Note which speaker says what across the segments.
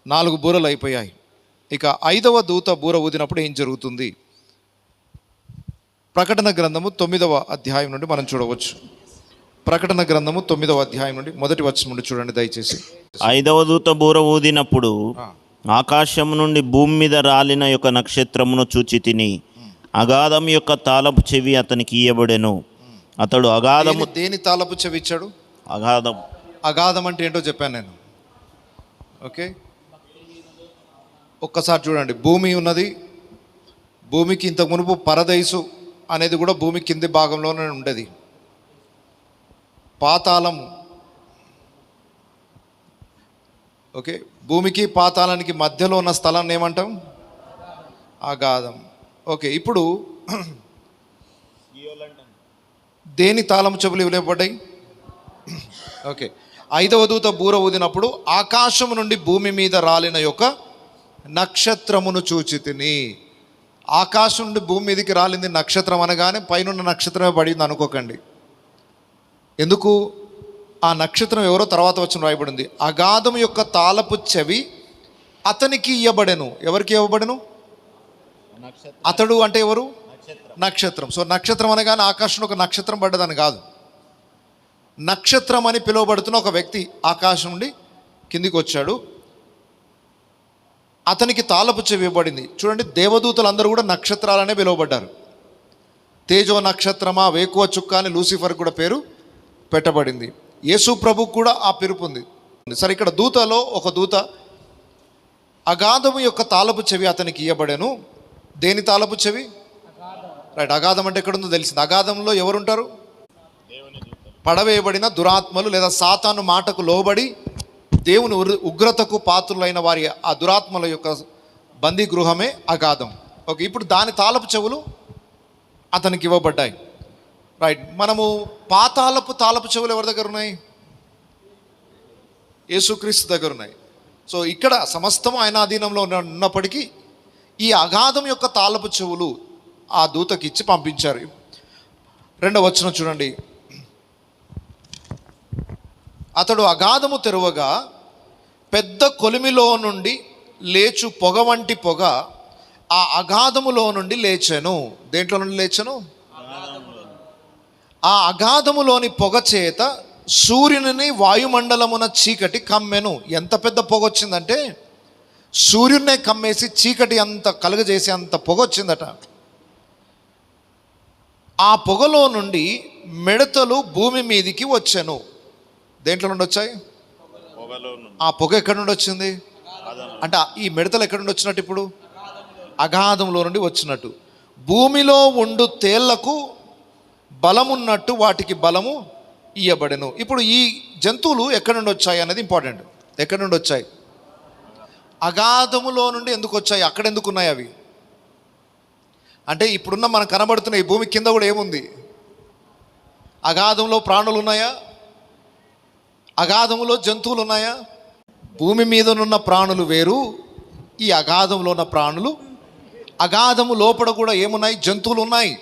Speaker 1: 4 బూరలు అయిపోయాయి. ఇక 5వ దూత బూర ఊదినప్పుడు ఏం జరుగుతుంది? ప్రకటన గ్రంథము 9వ అధ్యాయం నుండి మనం చూడవచ్చు. ప్రకటన గ్రంథము 9వ అధ్యాయం నుండి మొదటి వచనం నుండి చూడండి దయచేసి.
Speaker 2: 5వ దూత బూర ఊదినప్పుడు ఆకాశం నుండి భూమి మీద రాలిన యొక్క నక్షత్రమును చూచి తిని, అగాధం యొక్క తాళపు చెవి అతనికి ఇయ్యబడెను. అతడు అగాధము.
Speaker 1: దేని తాళపు చెవి ఇచ్చాడు?
Speaker 2: అగాధం.
Speaker 1: అగాధం అంటే ఏంటో చెప్పాను నేను. ఓకే, ఒక్కసారి చూడండి. భూమి ఉన్నది. భూమికి ఇంతకు మునుపు పరదైసు అనేది కూడా భూమి కింది భాగంలోనే ఉండేది. పాతాళం, ఓకే, భూమికి పాతాళానికి మధ్యలో ఉన్న స్థలాన్ని ఏమంటాం? అగాధం. ఓకే, ఇప్పుడు దేని తాళం చెవులు ఇవ్వబడ్డాయి? ఓకే, 5వ దూత బూర ఊదినప్పుడు ఆకాశము నుండి భూమి మీద రాలిన యొక్క నక్షత్రమును చూచి తిని. ఆకాశం నుండి భూమి మీదకి రాలింది నక్షత్రం అనగానే పైన నక్షత్రమే పడింది అనుకోకండి. ఎందుకు? ఆ నక్షత్రం ఎవరో తర్వాత వచ్చిన రాయబడింది. అగాధం యొక్క తాళపు చెవి అతనికి ఇయ్యబడెను. ఎవరికి ఇవ్వబడెను? అతడు అంటే ఎవరు? నక్షత్రం. సో నక్షత్రం అనగానే ఆకాశంలో ఒక నక్షత్రం పడ్డదని కాదు. నక్షత్రం అని పిలువబడుతున్న ఒక వ్యక్తి ఆకాశం నుండి కిందికి వచ్చాడు. అతనికి తాళపు చెవి ఇవ్వబడింది. చూడండి, దేవదూతలందరూ కూడా నక్షత్రాలనే పిలువబడ్డారు. తేజో నక్షత్రమా, వేకువ చుక్క అని లూసిఫర్ కూడా పేరు పెట్టబడింది. యేసు ప్రభుకు కూడా ఆ పిలుపు ఉంది. సరే, ఇక్కడ దూతలో ఒక దూత అగాధము యొక్క తాళపు చెవి అతనికి ఇయ్యబడెను. దేని తాళపు చెవి? రైట్, అగాధం అంటే ఎక్కడుందో తెలిసింది. అగాధంలో ఎవరుంటారు? పడవేయబడిన దురాత్మలు లేదా సాతాను మాటకు లోబడి దేవుని ఉగ్రతకు పాత్రులైన వారి ఆ దురాత్మల యొక్క బందీ గృహమే అగాధం. ఓకే, ఇప్పుడు దాని తాళపు చెవులు అతనికి ఇవ్వబడ్డాయి. రైట్, మనము పాతాళపు తాళపు చెవులు ఎవరి దగ్గర ఉన్నాయి? యేసుక్రీస్తు దగ్గర ఉన్నాయి. సో ఇక్కడ సమస్తం ఆయన అధీనంలో ఉన్నప్పటికీ ఈ అగాధం యొక్క తాళపు చెవులు ఆ దూతకి ఇచ్చి పంపించారు. 2వ వచనం చూడండి. అతడు అగాధము తెరవగా పెద్ద కొలిమిలో నుండి లేచు పొగ వంటి పొగ ఆ అగాధములో నుండి లేచెను. దేంట్లో నుండి లేచెను? ఆ అగాధములోని పొగ చేత సూర్యుని వాయుమండలమున చీకటి కమ్మెను. ఎంత పెద్ద పొగ వచ్చిందంటే సూర్యున్నే కమ్మేసి చీకటి అంత కలుగజేసి అంత పొగ వచ్చిందట. ఆ పొగలో నుండి మిడతలు భూమి మీదికి వచ్చెను. దేంట్లో నుండి వచ్చాయి? ఆ పొగ ఎక్కడి నుండి వచ్చింది? అంటే ఈ మిడతలు ఎక్కడి నుండి వచ్చినట్టు? ఇప్పుడు అగాధంలో నుండి వచ్చినట్టు. భూమిలో ఉండు తేళ్లకు బలమున్నట్టు వాటికి బలము ఇయ్యబడెను. ఇప్పుడు ఈ జంతువులు ఎక్కడి నుండి వచ్చాయి అనేది ఇంపార్టెంట్. ఎక్కడి నుండి వచ్చాయి? అగాధములో నుండి. ఎందుకు వచ్చాయి? అక్కడ ఎందుకు ఉన్నాయి అవి? అంటే ఇప్పుడున్న మనకు కనబడుతున్న ఈ భూమి కింద కూడా ఏముంది? అగాధంలో ప్రాణులు ఉన్నాయా? అగాధములో జంతువులు ఉన్నాయా? భూమి మీదనున్న ప్రాణులు వేరు, ఈ అగాధంలో ఉన్న ప్రాణులు. అగాధము లోపల కూడా ఏమున్నాయి? జంతువులు ఉన్నాయి.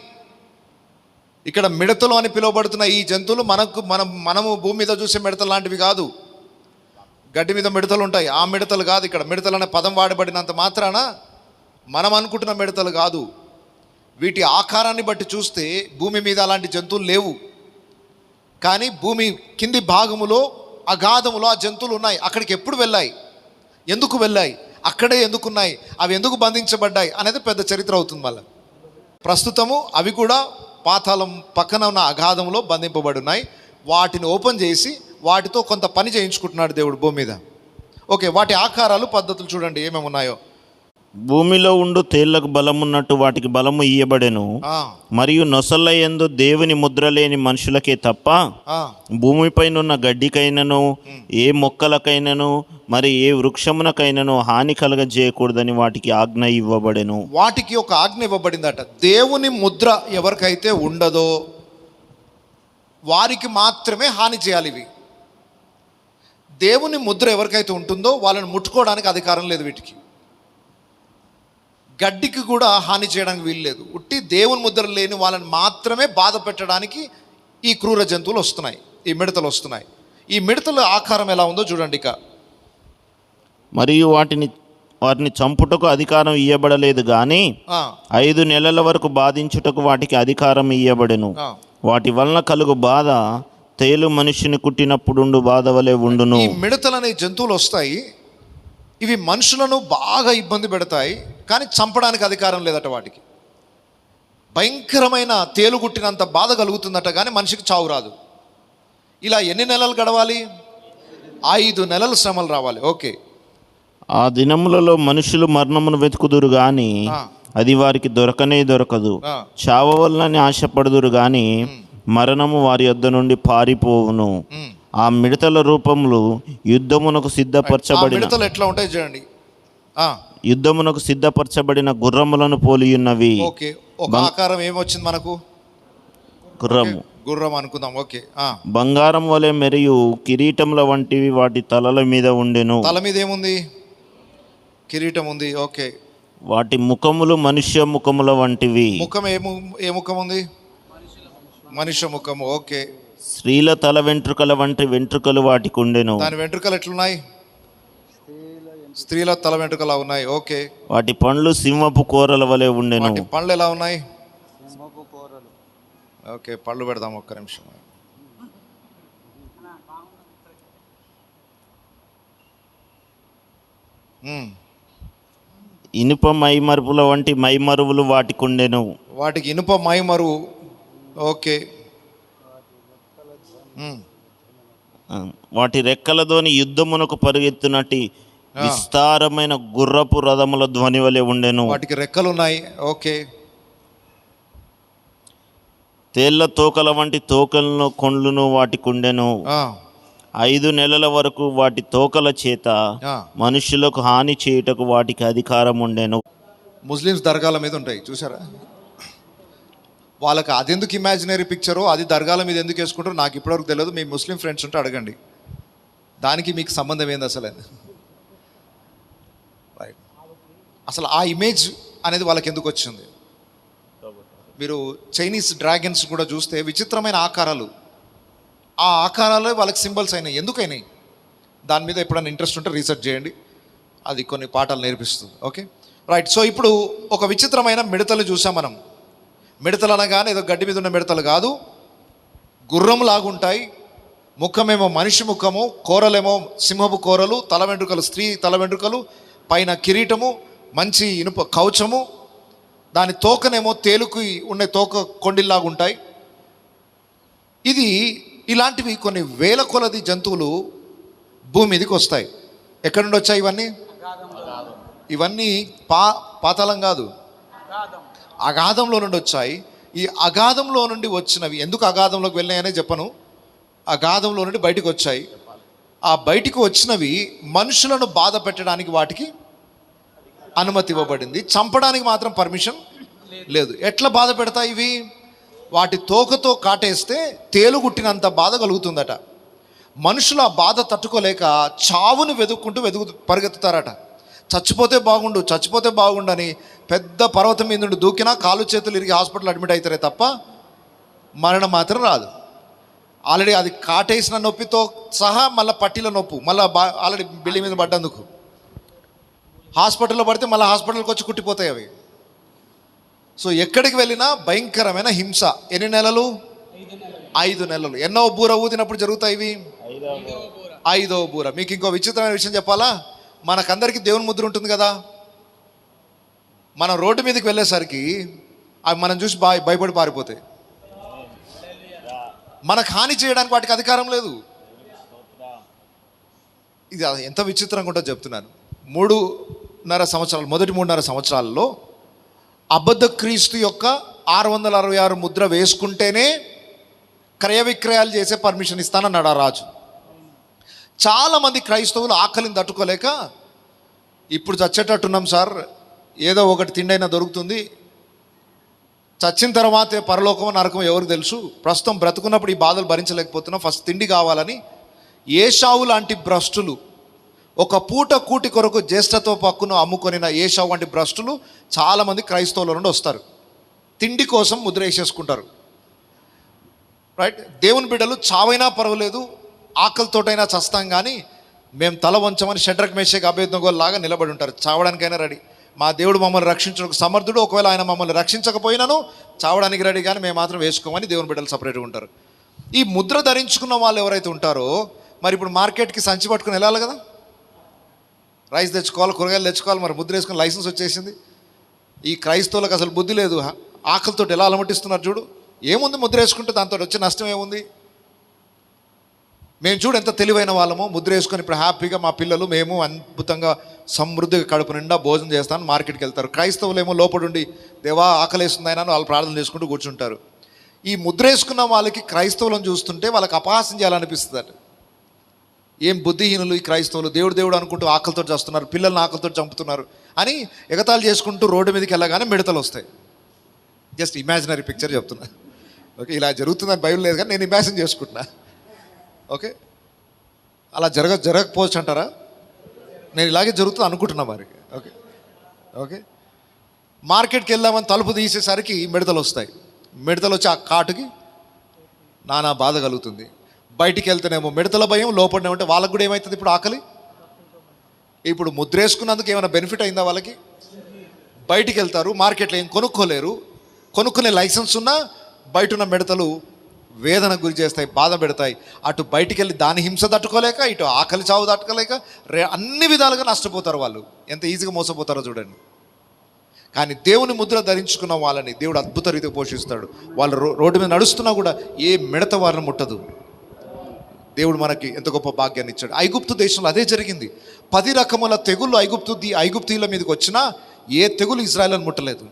Speaker 1: ఇక్కడ మిడతలు అని పిలువబడుతున్న ఈ జంతువులు మనము భూమి మీద చూసే మిడతలు లాంటివి కాదు. గడ్డి మీద మిడతలు ఉంటాయి, ఆ మిడతలు కాదు. ఇక్కడ మిడతలు అనే పదం వాడబడినంత మాత్రాన మనం అనుకుంటున్న మిడతలు కాదు. వీటి ఆకారాన్ని బట్టి చూస్తే భూమి మీద అలాంటి జంతువులు లేవు. కానీ భూమి కింది భాగములో అగాధములో ఆ జంతువులు ఉన్నాయి. అక్కడికి ఎప్పుడు వెళ్ళాయి? ఎందుకు వెళ్ళాయి? అక్కడే ఎందుకున్నాయి? అవి ఎందుకు బంధించబడ్డాయి అనేది పెద్ద చరిత్ర అవుతుంది. మళ్ళీ ప్రస్తుతము అవి కూడా పాతాళం పక్కన ఉన్న అగాధంలో బంధింపబడి ఉన్నాయి. వాటిని ఓపెన్ చేసి వాటితో కొంత పని చేయించుకుంటున్నాడు దేవుడు భూమి మీద. ఓకే, వాటి ఆకారాలు పద్ధతులు చూడండి ఏమేమి ఉన్నాయో.
Speaker 2: భూమిలో ఉండు తేళ్లకు బలమున్నట్టు వాటికి బలము ఇయ్యబడెను. మరియు నొసళ్ళ యందు దేవుని ముద్ర లేని మనుషులకే తప్ప భూమిపైనున్న గడ్డికైనను ఏ మొక్కలకైనను మరి ఏ వృక్షమునకైనను హాని కలగజేయకూడదని వాటికి ఆజ్ఞ ఇవ్వబడెను.
Speaker 1: వాటికి ఒక ఆజ్ఞ ఇవ్వబడిందట. దేవుని ముద్ర ఎవరికైతే ఉండదో వారికి మాత్రమే హాని చేయాలి. ఇవి దేవుని ముద్ర ఎవరికైతే ఉంటుందో వాళ్ళని ముట్టుకోవడానికి అధికారం లేదు. వీటికి గడ్డికి కూడా హాని చేయడానికి వీలు లేదు. ఉట్టి దేవుని ముద్ర లేని వాళ్ళని మాత్రమే బాధ పెట్టడానికి ఈ క్రూర జంతువులు వస్తున్నాయి, ఈ మిడతలు వస్తున్నాయి. ఈ మిడతల ఆకారం ఎలా ఉందో చూడండి. ఇక
Speaker 2: మరియు వాటిని చంపుటకు అధికారం ఇయ్యబడలేదు గాని 5 నెలల వరకు బాధించుటకు వాటికి అధికారం ఇయ్యబడెను. వాటి వలన కలుగు బాధ తేలు మనిషిని కుట్టినప్పుడుండు బాధ వలె ఉండును.
Speaker 1: ఈ మిడతలనే జంతువులు వస్తాయి, ఇవి మనుషులను బాగా ఇబ్బంది పెడతాయి, కానీ చంపడానికి అధికారం లేదట వాటికి. భయంకరమైన తేలు కుట్టినంత బాధ కలుగుతుందట, కానీ మనిషికి చావు రాదు. ఇలా ఎన్ని నెలలు గడవాలి? 5 నెలలు శ్రమలు రావాలి. ఓకే.
Speaker 2: ఆ దినములలో మనుషులు మరణమును వెతుకుదురు గాని అది వారికి దొరకనే దొరకదు. చావవలనని ఆశపడుదురు గాని మరణము వారి యొద్ద నుండి పారిపోవును. ఆ మిడతల రూపములు యుద్ధమునకు సిద్ధపరచబడిన
Speaker 1: మిడతలు ఎట్లా ఉంటాయి చూడండి.
Speaker 2: యుద్ధమునకు సిద్ధపరచబడిన గుర్రములను పోలియున్నవి.
Speaker 1: ఓకే. ఒక ఆకారం ఏమొచ్చింది మనకు? గుర్రం అనుకుందాం. ఓకే.
Speaker 2: బంగారం వలె మరియు కిరీటముల వంటివి వాటి తలల మీద ఉండెను.
Speaker 1: తల మీద ఏముంది? కిరీటం ఉంది. ఓకే.
Speaker 2: వాటి ముఖములు మనుష్య ముఖముల వంటివి.
Speaker 1: ముఖం ఏ ముఖం ఉంది? మనుష్య ముఖము. ఓకే.
Speaker 2: స్త్రీల తల వెంట్రుకల వంటి వెంట్రుకలు వాటికి ఉండెను.
Speaker 1: దాని వెంట్రుకలు ఎట్లున్నాయి? స్త్రీల తల వెంట్రుకలా ఉన్నాయి. ఓకే.
Speaker 2: వాటి పండ్లు సింహపు కూరల వలె ఉండెను.
Speaker 1: వాటి పండ్లు ఎలా ఉన్నాయి? ఓకే, పళ్ళు పెడదాం ఒక్క నిమిషం.
Speaker 2: ఇనుప మైమరుపుల వంటి మైమరువులు వాటికి ఉండెను.
Speaker 1: వాటికి ఇనుప మైమరువు. ఓకే.
Speaker 2: వాటి రెక్కలతోని యుద్ధమునకు పరుగెత్తునట్టి విస్తారమైన గుర్రపు రథముల ధ్వని వలె ఉండెను.
Speaker 1: వాటికి రెక్కలు ఉన్నాయి. ఓకే.
Speaker 2: తేళ్ల తోకల వంటి తోకలను కొండ్లను వాటికి ఉండెను. 5 నెలల వరకు వాటి తోకల చేత మనుషులకు హాని చేయుటకు వాటికి అధికారం ఉండెను.
Speaker 1: ముస్లిమ్స్ దర్గాల మీద ఉంటాయి చూసారా? వాళ్ళకి అదెందుకు ఇమాజినరీ పిక్చరో, అది దర్గాల మీద ఎందుకు వేసుకుంటారో నాకు ఇప్పటివరకు తెలియదు. మీ ముస్లిం ఫ్రెండ్స్ ఉంటే అడగండి, దానికి మీకు సంబంధం ఏంది అసలు? రైట్. అసలు ఆ ఇమేజ్ అనేది వాళ్ళకి ఎందుకు వచ్చింది? మీరు చైనీస్ డ్రాగన్స్ కూడా చూస్తే విచిత్రమైన ఆకారాలు, ఆ ఆకారాలే వాళ్ళకి సింబల్స్ అయినాయి. ఎందుకైనాయి? దాని మీద ఎప్పుడైనా ఇంట్రెస్ట్ ఉంటే రీసెర్చ్ చేయండి, అది కొన్ని పాఠాలు నేర్పిస్తుంది. Okay, right. సో ఇప్పుడు ఒక విచిత్రమైన మిడతలు చూసాం మనం. మిడతలు అనగానే ఏదో గడ్డి మీద ఉన్న మిడతలు కాదు, గుర్రం లాగుంటాయి. ముఖమేమో మనిషి ముఖము, కూరలేమో సింహపు కూరలు, తల వెంట్రుకలు స్త్రీ తల వెంట్రుకలు, పైన కిరీటము, మంచి ఇనుప కవచము, దాని తోకనేమో తేలుకు ఉండే తోక కొండిల్లాగా ఉంటాయి. ఇలాంటివి కొన్ని వేల కొలది జంతువులు భూమి మీదకి వస్తాయి. ఎక్కడి నుండి వచ్చాయి ఇవన్నీ? ఇవన్నీ పాతాళం కాదు, అగాధంలో నుండి వచ్చాయి. ఈ అగాధంలో నుండి వచ్చినవి ఎందుకు అగాధంలోకి వెళ్ళినాయనే చెప్పను. అగాధంలో నుండి బయటకు వచ్చాయి. ఆ బయటికి వచ్చినవి మనుషులను బాధ పెట్టడానికి వాటికి అనుమతి ఇవ్వబడింది, చంపడానికి మాత్రం పర్మిషన్ లేదు. ఎట్లా బాధ పెడతాయి ఇవి? వాటి తోకతో కాటేస్తే తేలుగుట్టినంత బాధ కలుగుతుందట. మనుషులు ఆ బాధ తట్టుకోలేక చావును పరిగెత్తుతారట. చచ్చిపోతే బాగుండు అని పెద్ద పర్వతం మీద నుండి దూకినా కాలు చేతులు ఇరిగి హాస్పిటల్ అడ్మిట్ అవుతారే తప్ప మరణం మాత్రం రాదు. ఆల్రెడీ అది కాటేసిన నొప్పితో సహా మళ్ళీ పట్టీల నొప్పు, మళ్ళీ ఆల్రెడీ బిల్డింగ్ మీద పడ్డందుకు హాస్పిటల్లో పడితే మళ్ళీ హాస్పిటల్కి వచ్చి కుట్టిపోతాయి అవి. సో ఎక్కడికి వెళ్ళినా భయంకరమైన హింస. ఎన్ని నెలలు? 5 నెలలు. ఎన్నో బూర ఊదినప్పుడు జరుగుతాయి ఇవి? 5వ బూర. మీకు ఇంకో విచిత్రమైన విషయం చెప్పాలా? మనకందరికీ దేవుని ముద్ర ఉంటుంది కదా. మనం రోడ్డు మీదకి వెళ్ళేసరికి అవి మనం చూసి భయపడి పారిపోతాయి. మనకు హాని చేయడానికి వాటికి అధికారం లేదు. ఇది ఎంత విచిత్రంగా ఉంటుందో చెప్తున్నాను. 3.5 సంవత్సరాలు, మొదటి 3.5 సంవత్సరాలలో అబద్ధ క్రీస్తు యొక్క 666 ముద్ర వేసుకుంటేనే క్రయ విక్రయాలు చేసే పర్మిషన్ ఇస్తానన్నాడు ఆ రాజు. చాలామంది క్రైస్తవులు ఆకలిని తట్టుకోలేక, ఇప్పుడు చచ్చేటట్టున్నాం సార్, ఏదో ఒకటి తిండైనా దొరుకుతుంది, చచ్చిన తర్వాతే పరలోకం నరకం ఎవరికి తెలుసు, ప్రస్తుతం బ్రతుకున్నప్పుడు ఈ బాధలు భరించలేకపోతున్నాం, ఫస్ట్ తిండి కావాలని ఏషావు లాంటి భ్రష్టులు, ఒక పూట కూటి కొరకు జ్యేష్ఠత్వ పక్కును అమ్ముకొనిన ఏషావు వంటి భ్రష్టులు చాలామంది క్రైస్తవుల నుండి వస్తారు. తిండి కోసం ముద్ర వేసేసుకుంటారు. రైట్. దేవుని బిడ్డలు చావైనా పర్వాలేదు, ఆకలితోటైనా చస్తాం, కానీ మేము తల వంచమని షడ్రక్ మేషక్ అబేద్నెగో లాగా నిలబడి ఉంటారు. చావడానికైనా రెడీ. మా దేవుడు మమ్మల్ని రక్షించడానికి సమర్థుడు. ఒకవేళ ఆయన మమ్మల్ని రక్షించకపోయినాను చావడానికి రెడీ, కానీ మేము మాత్రం వేసుకోమని దేవుని బిడ్డలు సపరేట్గా ఉంటారు. ఈ ముద్ర ధరించుకున్న వాళ్ళు ఎవరైతే ఉంటారో, మరి ఇప్పుడు మార్కెట్కి సంచి పట్టుకుని వెళ్ళాలి కదా, రైస్ తెచ్చుకోవాలి, కూరగాయలు తెచ్చుకోవాలి, మరి ముద్ర వేసుకుని లైసెన్స్ వచ్చేసింది. ఈ క్రైస్తవులకు అసలు బుద్ధి లేదు. ఆకలితో ఎలా అలమటిస్తున్నారు చూడు. ఏముంది ముద్ర వేసుకుంటే దాంతో వచ్చే నష్టం ఏముంది? మేము చూడు ఎంత తెలివైన వాళ్ళము. ముద్ర వేసుకొని ఇప్పుడు హ్యాపీగా మా పిల్లలు మేము అద్భుతంగా సమృద్ధిగా కడుపు నిండా భోజనం చేస్తాను మార్కెట్కి వెళ్తారు. క్రైస్తవులు ఏమో లోపడుండి దేవా ఆకలేస్తుంది అయినా వాళ్ళు ప్రార్థన చేసుకుంటూ కూర్చుంటారు. ఈ ముద్ర వేసుకున్న వాళ్ళకి క్రైస్తవులను చూస్తుంటే వాళ్ళకి అపహాస్యం చేయాలనిపిస్తుంది అట. ఏం బుద్ధిహీనులు ఈ క్రైస్తవులు, దేవుడు దేవుడు అనుకుంటూ ఆకలితో చేస్తున్నారు, పిల్లల్ని ఆకలితో చంపుతున్నారు అని ఎగతాళి చేసుకుంటూ రోడ్డు మీదకి వెళ్ళగానే మిడతలు వస్తాయి. జస్ట్ ఇమాజినరీ పిక్చర్ చెప్తున్నా. ఓకే, ఇలా జరుగుతుందని బైబిల్ లేదు కానీ నేను ఇమాజిన్ చేసుకుంటున్నా. ఓకే, అలా జరగకపోవచ్చు అంటారా? నేను ఇలాగే జరుగుతుంది అనుకుంటున్నా మరి. ఓకే ఓకే మార్కెట్కి వెళ్దామని తలుపు తీసేసరికి మిడతలు వస్తాయి. మిడతలు వచ్చి ఆ కాటుకి నానా బాధ కలుగుతుంది. బయటికి వెళ్తేనేమో మిడతల భయం, లోపలనే ఉంటే వాళ్ళకు కూడా ఏమవుతుంది ఇప్పుడు ఆకలి. ఇప్పుడు ముద్రేసుకున్నందుకు ఏమైనా బెనిఫిట్ అయిందా వాళ్ళకి? బయటికి వెళ్తారు, మార్కెట్లో ఏం కొనుక్కోలేరు, కొనుక్కునే లైసెన్స్ ఉన్నా బయట ఉన్న మిడతలు వేదన గురి చేస్తాయి, బాధ పెడతాయి. అటు బయటికి వెళ్ళి దాని హింస తట్టుకోలేక, ఇటు ఆకలి చావు తట్టుకోలేక అన్ని విధాలుగా నష్టపోతారు వాళ్ళు. ఎంత ఈజీగా మోసపోతారో చూడండి. కానీ దేవుని ముద్ర ధరించుకున్న వాళ్ళని దేవుడు అద్భుత రీతిగా పోషిస్తాడు. వాళ్ళు రోడ్డు మీద నడుస్తున్నా కూడా ఏ మిడత వారిని ముట్టదు. దేవుడు మనకి ఎంత గొప్ప భాగ్యాన్ని ఇచ్చాడు. ఐగుప్తు దేశంలో అదే జరిగింది. 10 రకముల తెగుళ్ళు ఐగుప్తీయుల మీదకి వచ్చినా ఏ తెగులు ఇజ్రాయెల్ని ముట్టలేదు.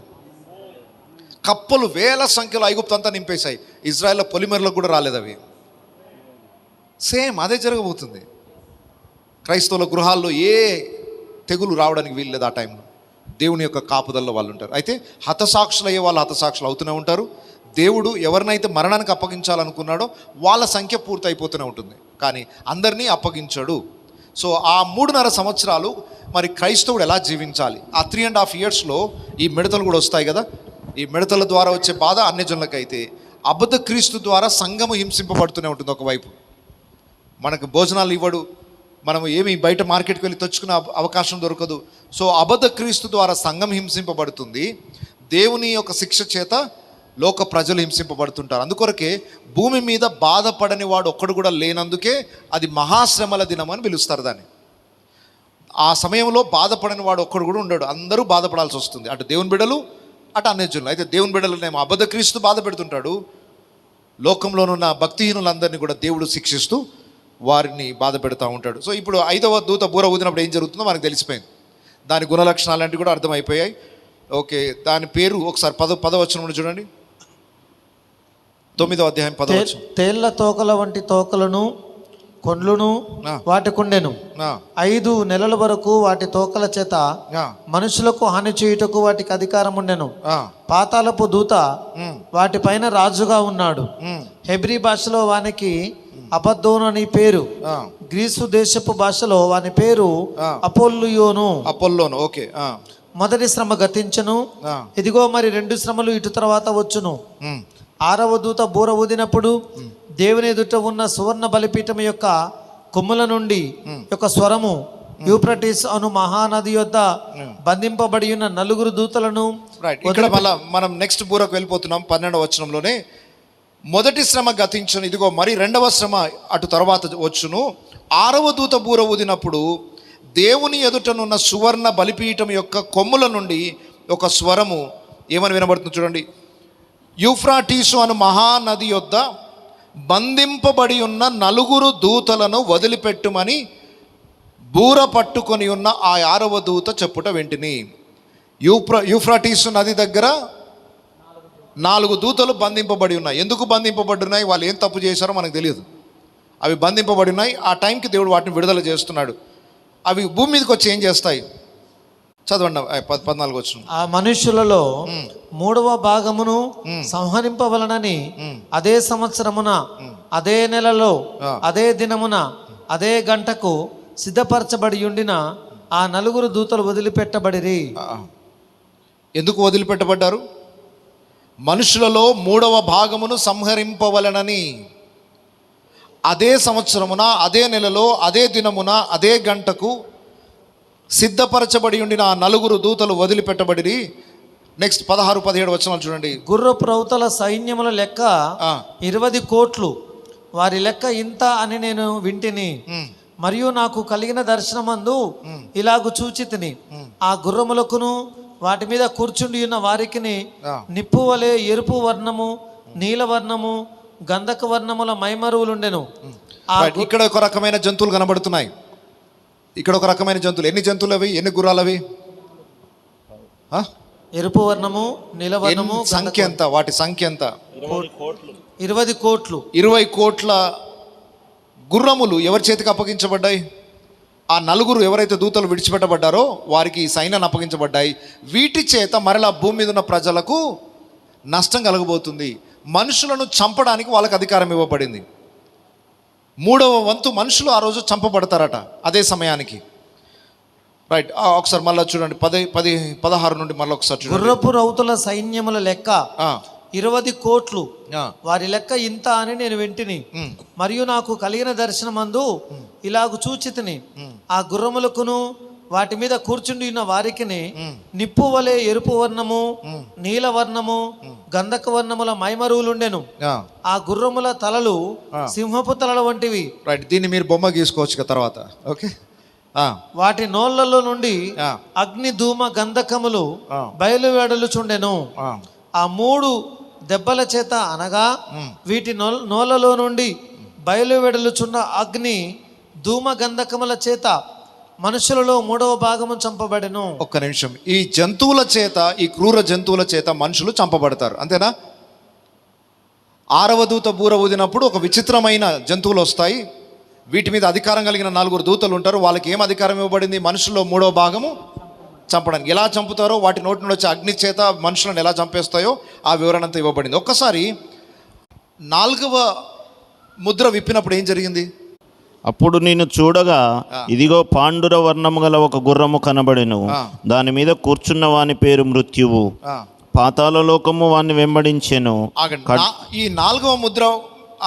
Speaker 1: కప్పలు వేల సంఖ్యలో ఐగుప్తు అంతా నింపేశాయి. ఇజ్రాయెల్లో పొలిమేరలకు కూడా రాలేదు అవి. సేమ్ అదే జరగబోతుంది. క్రైస్తవుల గృహాల్లో ఏ తెగులు రావడానికి వీల్లేదు. ఆ టైంలో దేవుని యొక్క కాపుదల్లో వాళ్ళు ఉంటారు. అయితే హతసాక్షులు అయ్యే వాళ్ళు హతసాక్షులు అవుతూనే ఉంటారు. దేవుడు ఎవరినైతే మరణానికి అప్పగించాలనుకున్నాడో వాళ్ళ సంఖ్య పూర్తి అయిపోతూనే ఉంటుంది, కానీ అందరినీ అప్పగించాడు. సో ఆ 3.5 సంవత్సరాలు మరి క్రైస్తవుడు ఎలా జీవించాలి? ఆ 3.5 yearsలో ఈ మిడతలు కూడా వస్తాయి కదా. ఈ మిడతల ద్వారా వచ్చే బాధ అన్యజనులకైతే, అబద్ధ క్రీస్తు ద్వారా సంఘము హింసింపబడుతూనే ఉంటుంది. ఒకవైపు మనకు భోజనాలు ఇవ్వడు, మనం ఏమి బయట మార్కెట్కి వెళ్ళి తెచ్చుకునే అవకాశం దొరకదు. సో అబద్ధ క్రీస్తు ద్వారా సంఘం హింసింపబడుతుంది. దేవుని యొక్క శిక్ష చేత లోక ప్రజలు హింసింపబడుతుంటారు. అందుకొరకే భూమి మీద బాధపడని వాడు ఒక్కడు కూడా లేనందుకే అది మహాశ్రమల దినం అని పిలుస్తారు దాన్ని. ఆ సమయంలో బాధపడని వాడు ఒక్కడు కూడా ఉండడు, అందరూ బాధపడాల్సి వస్తుంది. అటు దేవుని బిడ్డలు, అటు అన్యజనులు. అయితే దేవుని బిడ్డలనేమో అబద్ధ క్రీస్తు బాధ పెడుతుంటాడు, లోకంలోనున్న భక్తిహీనులందరినీ కూడా దేవుడు శిక్షిస్తూ వారిని బాధ పెడుతూ ఉంటాడు. సో ఇప్పుడు 5వ దూత బూర ఊదినప్పుడు ఏం జరుగుతుందో మనకు తెలిసిపోయింది. దాని గుణలక్షణాలు లాంటివి కూడా అర్థమైపోయాయి. ఓకే, దాని పేరు ఒకసారి 10వ వచనం చూడండి. 9వ అధ్యాయం 10వ వచనం.
Speaker 3: తేళ్ల తోకల వంటి తోకలను కొండ్లును వాటికుండెను. 5 నెలల వరకు వాటి తోకల చేత మనుషులకు హాని చేయుటకు వాటికి అధికారం ఉండెను. పాతాళపు దూత వాటిపైన రాజుగా ఉన్నాడు. హెబ్రీ భాషలో వానికి అబద్దోను అని పేరు. గ్రీసు దేశపు భాషలో వాని పేరు అపోల్లోను.
Speaker 1: ఓకే.
Speaker 3: మొదటి శ్రమ గతించను, ఇదిగో మరి 2 శ్రమలు ఇటు తర్వాత వచ్చును. 6వ దూత బూర ఊదినప్పుడు దేవుని ఎదుట ఉన్న సువర్ణ బలిపీఠం యొక్క కొమ్ముల నుండి యొక్క స్వరము యూఫ్రటీస్ అను మహానది యొద్ద బంధింపబడి ఉన్న 4 దూతలను.
Speaker 1: ఇక్కడ మళ్ళా మనం నెక్స్ట్ బూరకు వెళ్ళిపోతున్నాం. 12వ వచనంలోనే మొదటి శ్రమ గతించును, ఇదిగో మరి 2వ శ్రమ అటు తర్వాత వచ్చును. 6వ దూత బూర ఊదినప్పుడు దేవుని ఎదుటనున్న సువర్ణ బలిపీఠం యొక్క కొమ్ముల నుండి ఒక స్వరము ఏమని వినబడుతుంది చూడండి. యూఫ్రాటీసు అను మహానది యొద్ద బంధింపబడి ఉన్న 4 దూతలను వదిలిపెట్టుమని బూర పట్టుకొని ఉన్న ఆ 6వ దూత చెప్పుట వెంటిని. యూఫ్రాటీసు నది దగ్గర 4 దూతలు బంధింపబడి ఉన్నాయి. ఎందుకు బంధింపబడి ఉన్నాయి? వాళ్ళు ఏం తప్పు చేశారో మనకు తెలియదు. అవి బంధింపబడి ఉన్నాయి. ఆ టైంకి దేవుడు వాటిని విడుదల చేస్తున్నాడు. అవి భూమి మీదకి వచ్చి ఏం చేస్తాయి? చదవండి 14వ వచనం.
Speaker 3: ఆ మనుష్యులలో 3వ భాగమును సంహరింపవలనని అదే సంవత్సరమున, అదే నెలలో, అదే దినమున, అదే గంటకు సిద్ధపరచబడి ఉండిన ఆ 4 దూతలు వదిలిపెట్టబడిరి.
Speaker 1: ఎందుకు వదిలిపెట్టబడ్డారు? మనుషులలో 3వ భాగమును సంహరింపవలనని అదే సంవత్సరమున, అదే నెలలో, అదే దినమున, అదే గంటకు సిద్ధపరచబడి ఉండిన ఆ నలుగురు దూతలు వదిలిపెట్టబడి. నెక్స్ట్ 16-17 వచనాలు చూడండి.
Speaker 3: గుర్రపు రౌతుల సైన్యముల లెక్క 20 కోట్లు, వారి లెక్క ఇంత అని నేను వింటిని. మరియు నాకు కలిగిన దర్శనమందు ఇలాగు చూచితిని, ఆ గుర్రములకును వాటి మీద కూర్చుండి ఉన్న వారికిని నిప్పు వలె ఎరుపు వర్ణము, నీల వర్ణము, గంధక వర్ణముల మైమరువులుండెను.
Speaker 1: ఇక్కడ ఒక రకమైన జంతువులు కనబడుతున్నాయి. ఇక్కడ ఒక రకమైన జంతువులు. ఎన్ని జంతువులు అవి? ఎన్ని గుర్రాలు అవి?
Speaker 3: ఎరుపు వర్ణము, నీల వర్ణము.
Speaker 1: సంఖ్య ఎంత? వాటి సంఖ్య ఎంత?
Speaker 3: 20 కోట్లు.
Speaker 1: 20 కోట్ల గుర్రములు ఎవరి చేతికి అప్పగించబడ్డాయి? ఆ నలుగురు ఎవరైతే దూతలు విడిచిపెట్టబడ్డారో వారికి ఈ సైన్యాన్ని అప్పగించబడ్డాయి. వీటి చేత మరలా భూమి మీద ఉన్న ప్రజలకు నష్టం కలగబోతుంది. మనుషులను చంపడానికి వాళ్ళకి అధికారం ఇవ్వబడింది. 3వ వంతు మనుషులు ఆ రోజు చంపబడతారట అదే సమయానికి. రైట్, ఒకసారి మళ్ళీ చూడండి. 16 నుండి మళ్ళీ ఒకసారి చూడండి.
Speaker 3: గుర్రపు రౌతుల సైన్యముల లెక్క 20 కోట్లు, వారి లెక్క ఇంత అని నేను వింటిని. మరియు నాకు కలిగిన దర్శనమందు ఇలాగు చూచితిని, ఆ గుర్రములకును వాటి మీద కూర్చుండి ఉన్న వారికిని నిప్పు వలె ఎరుపు వర్ణము, నీల వర్ణము, గంధక వర్ణముల మైమరువులుండెను. ఆ గుర్రముల తలలు సింహపు తలల వంటివి.
Speaker 1: రైట్, దీన్ని మీరు బొమ్మ గీసుకోవచ్చు తర్వాత. ఓకే,
Speaker 3: వాటి నోళ్లలో నుండి అగ్ని, ధూమ, గంధకములు బయలువెడలుచుండెను. ఆ 3 దెబ్బల చేత అనగా వీటి నోళ్లలో నుండి బయలువెడలుచున్న అగ్ని, ధూమ, గంధకముల చేత మనుషులలో 3వ భాగము చంపబడెను.
Speaker 1: ఒక్క నిమిషం. ఈ జంతువుల చేత, ఈ క్రూర జంతువుల చేత మనుషులు చంపబడతారు, అంతేనా? 6వ దూత బూర ఊదినప్పుడు ఒక విచిత్రమైన జంతువులు వస్తాయి. వీటి మీద అధికారం కలిగిన 4 దూతలు ఉంటారు. వాళ్ళకి ఏం అధికారం ఇవ్వబడింది? మనుషుల్లో 3వ భాగము చంపడానికి. ఎలా చంపుతారో, వాటి నోటి నుండి వచ్చే అగ్ని చేత మనుషులను ఎలా చంపేస్తాయో ఆ వివరణ అంతా ఇవ్వబడింది. ఒక్కసారి 4వ ముద్ర విప్పినప్పుడు ఏం జరిగింది?
Speaker 2: అప్పుడు నేను చూడగా, ఇదిగో పాండుర వర్ణము గల ఒక గుర్రము కనబడెను. దాని మీద కూర్చున్న వాని పేరు మృత్యువు. పాతాళ లోకము వాన్ని వెంబడించెను.
Speaker 1: ఈ 4వ ముద్ర,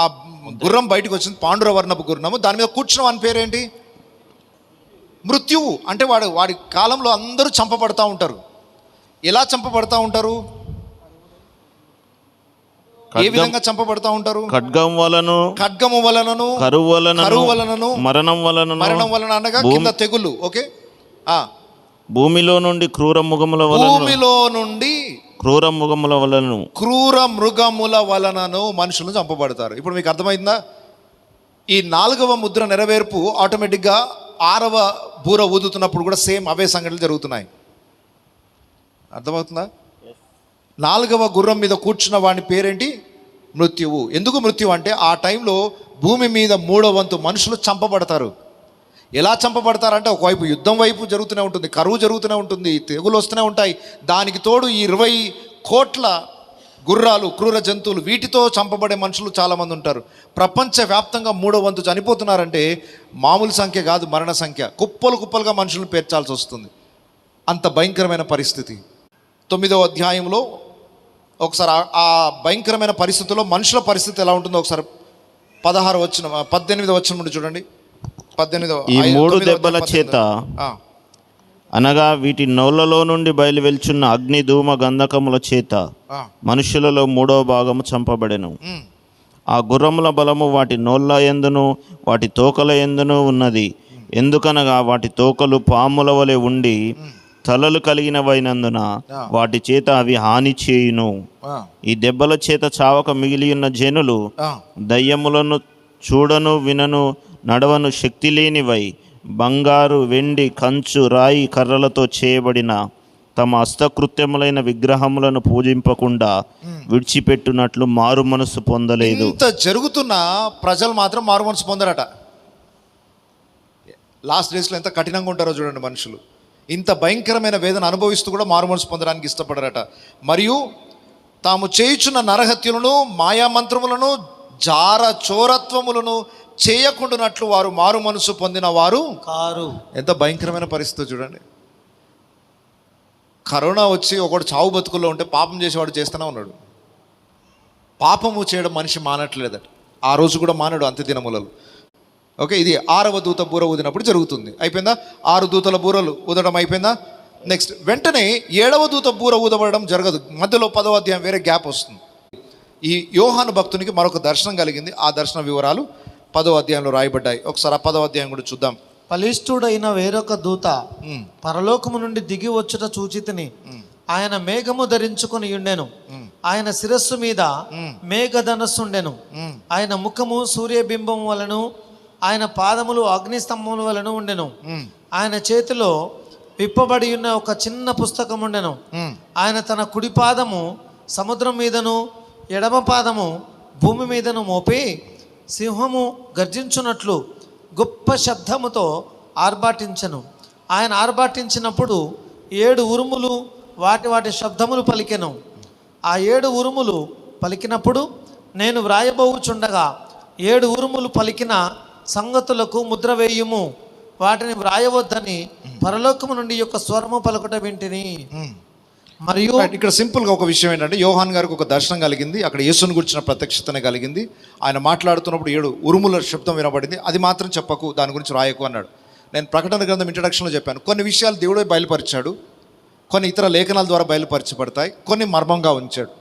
Speaker 1: ఆ గుర్రం బయటకు వచ్చింది, పాండుర వర్ణపు గుర్రము. దాని మీద కూర్చున్న వాని పేరేంటి? మృత్యువు. అంటే వాడి కాలంలో అందరూ చంపబడతా ఉంటారు. ఎలా చంపబడతా ఉంటారు? ఏ విధంగా చంపబడతా ఉంటారు?
Speaker 2: ఖడ్గము వలనను, కరువు వలనను, మరణం వలన
Speaker 1: అనగా కింద తెగులు. ఓకే,
Speaker 2: భూమిలో నుండి క్రూర మృగముల
Speaker 1: వలనను మనుషులను చంపబడతారు. ఇప్పుడు మీకు అర్థమైందా? ఈ 4వ ముద్ర నెరవేర్పు ఆటోమేటిక్గా 6వ బూర ఊదుతున్నప్పుడు కూడా సేమ్ అవే సంఘటనలు జరుగుతున్నాయి. అర్థమవుతుందా? 4వ గుర్రం మీద కూర్చున్న వాడి పేరేంటి? మృత్యువు. ఎందుకు మృత్యువు అంటే ఆ టైంలో భూమి మీద 3వ వంతు మనుషులు చంపబడతారు. ఎలా చంపబడతారంటే, ఒకవైపు యుద్ధం వైపు జరుగుతూనే ఉంటుంది, కరువు జరుగుతూనే ఉంటుంది, తెగులు వస్తూనే ఉంటాయి. దానికి తోడు ఈ 20 కోట్ల గుర్రాలు, క్రూర జంతువులు, వీటితో చంపబడే మనుషులు చాలామంది ఉంటారు. ప్రపంచవ్యాప్తంగా 3వ వంతు చనిపోతున్నారంటే మామూలు సంఖ్య కాదు, మరణ సంఖ్య. కుప్పలుగా మనుషులను పేర్చాల్సి వస్తుంది. అంత భయంకరమైన పరిస్థితి. 9వ అధ్యాయంలో ఒకసారి ఆ భయంకరమైన పరిస్థితుల్లో మనుషుల పరిస్థితి ఎలా ఉంటుందో ఒకసారి 18వ వచనం నుండి చూడండి. 18వ.
Speaker 2: ఈ 3 దెబ్బల చేత అనగా వీటి నోళ్లలో నుండి బయలు వెళ్చున్న అగ్ని, ధూమ, గంధకముల చేత మనుషులలో 3వ భాగము చంపబడెను. ఆ గుర్రముల బలము వాటి నోళ్ళ యందును వాటి తోకల యందును ఉన్నది. ఎందుకనగా వాటి తోకలు పాముల వలె ఉండి తలలు కలిగినవైనందున వాటి చేత అవి హాని చేయును. ఈ దెబ్బల చేత చావక మిగిలి ఉన్న జనులు దయ్యములను చూడను, వినను, నడవను శక్తి లేనివై బంగారు, వెండి, కంచు, రాయి, కర్రలతో చేయబడిన తమ హస్తకృత్యములైన విగ్రహములను పూజింపకుండా విడిచిపెట్టునట్లు మారు మనసు పొందలేదు.
Speaker 1: ఇంత జరుగుతున్న ప్రజలు మాత్రం మారు మనసు పొందరట. లాస్ట్ డేస్లో ఎంత కఠినంగా ఉంటారో చూడండి మనుషులు. ఇంత భయంకరమైన వేదన అనుభవిస్తూ కూడా మారు మనసు పొందడానికి ఇష్టపడరట. మరియు తాము చేయుచున్న నరహత్యులను, మాయామంత్రములను, జార చోరత్వములను చేయకుండానట్లు వారు మారు మనసు పొందిన వారు కారు. ఎంత భయంకరమైన పరిస్థితి చూడండి. కరోనా వచ్చి ఒకడు చావు బతుకుల్లో ఉంటే పాపం చేసేవాడు చేస్తూనే ఉన్నాడు. పాపము చేయడం మనిషి మానట్లేదట. ఆ రోజు కూడా మానడు అంత్య దినములలో. ఓకే, ఇది 6వ దూత బూర ఊదినప్పుడు జరుగుతుంది. అయిపోయిందా? 6 దూతల బూరలు ఊదడం అయిపోయిందా? నెక్స్ట్ వెంటనే 7వ దూత బూర ఊదబడడం జరగదు. మధ్యలో 10వ అధ్యాయం వేరే గ్యాప్ వస్తుంది. ఈ యోహాను భక్తునికి మరొక దర్శనం కలిగింది. ఆ దర్శన వివరాలు 10వ అధ్యాయంలో రాయబడ్డాయి. ఒకసారి ఆ 10వ అధ్యాయం కూడా చూద్దాం.
Speaker 3: బలిష్ఠుడైన వేరొక దూత పరలోకము నుండి దిగి వచ్చుట చూచితిని. ఆయన మేఘము ధరించుకొని ఉండెను. ఆయన శిరస్సు మీద మేఘధనస్సుండెను. ఆయన ముఖము సూర్యబింబం వలను, ఆయన పాదములు అగ్నిస్తంభముల వలను ఉండెను. ఆయన చేతిలో విప్పబడి ఉన్న ఒక చిన్న పుస్తకం ఉండెను. ఆయన తన కుడి పాదము సముద్రం మీదను, ఎడమ పాదము భూమి మీదను మోపి సింహము గర్జించున్నట్లు గొప్ప శబ్దముతో ఆర్భాటించెను. ఆయన ఆర్భాటించినప్పుడు 7 ఉరుములు వాటి శబ్దములు పలికెను. ఆ 7 ఉరుములు పలికినప్పుడు నేను వ్రాయబోచుండగా 7 ఉరుములు పలికిన సంగతులకు ముద్ర వేయుము, వాటిని వ్రాయవద్దని పరలోకము నుండి యొక్క స్వరము పలుకుట వింటిని. మరియు
Speaker 1: ఇక్కడ సింపుల్గా ఒక విషయం ఏంటంటే, యోహాన్ గారికి ఒక దర్శనం కలిగింది. అక్కడ యేసుని గురించిన ప్రత్యక్షతనే కలిగింది. ఆయన మాట్లాడుతున్నప్పుడు 7 ఉరుముల శబ్దం వినబడింది. అది మాత్రం చెప్పకు, దాని గురించి రాయకు అన్నాడు. నేను ప్రకటన గ్రంథం ఇంట్రడక్షన్లో చెప్పాను, కొన్ని విషయాలు దేవుడే బయలుపరిచాడు, కొన్ని ఇతర లేఖనాల ద్వారా బయలుపరచబడతాయి, కొన్ని మర్మంగా ఉంచాడు.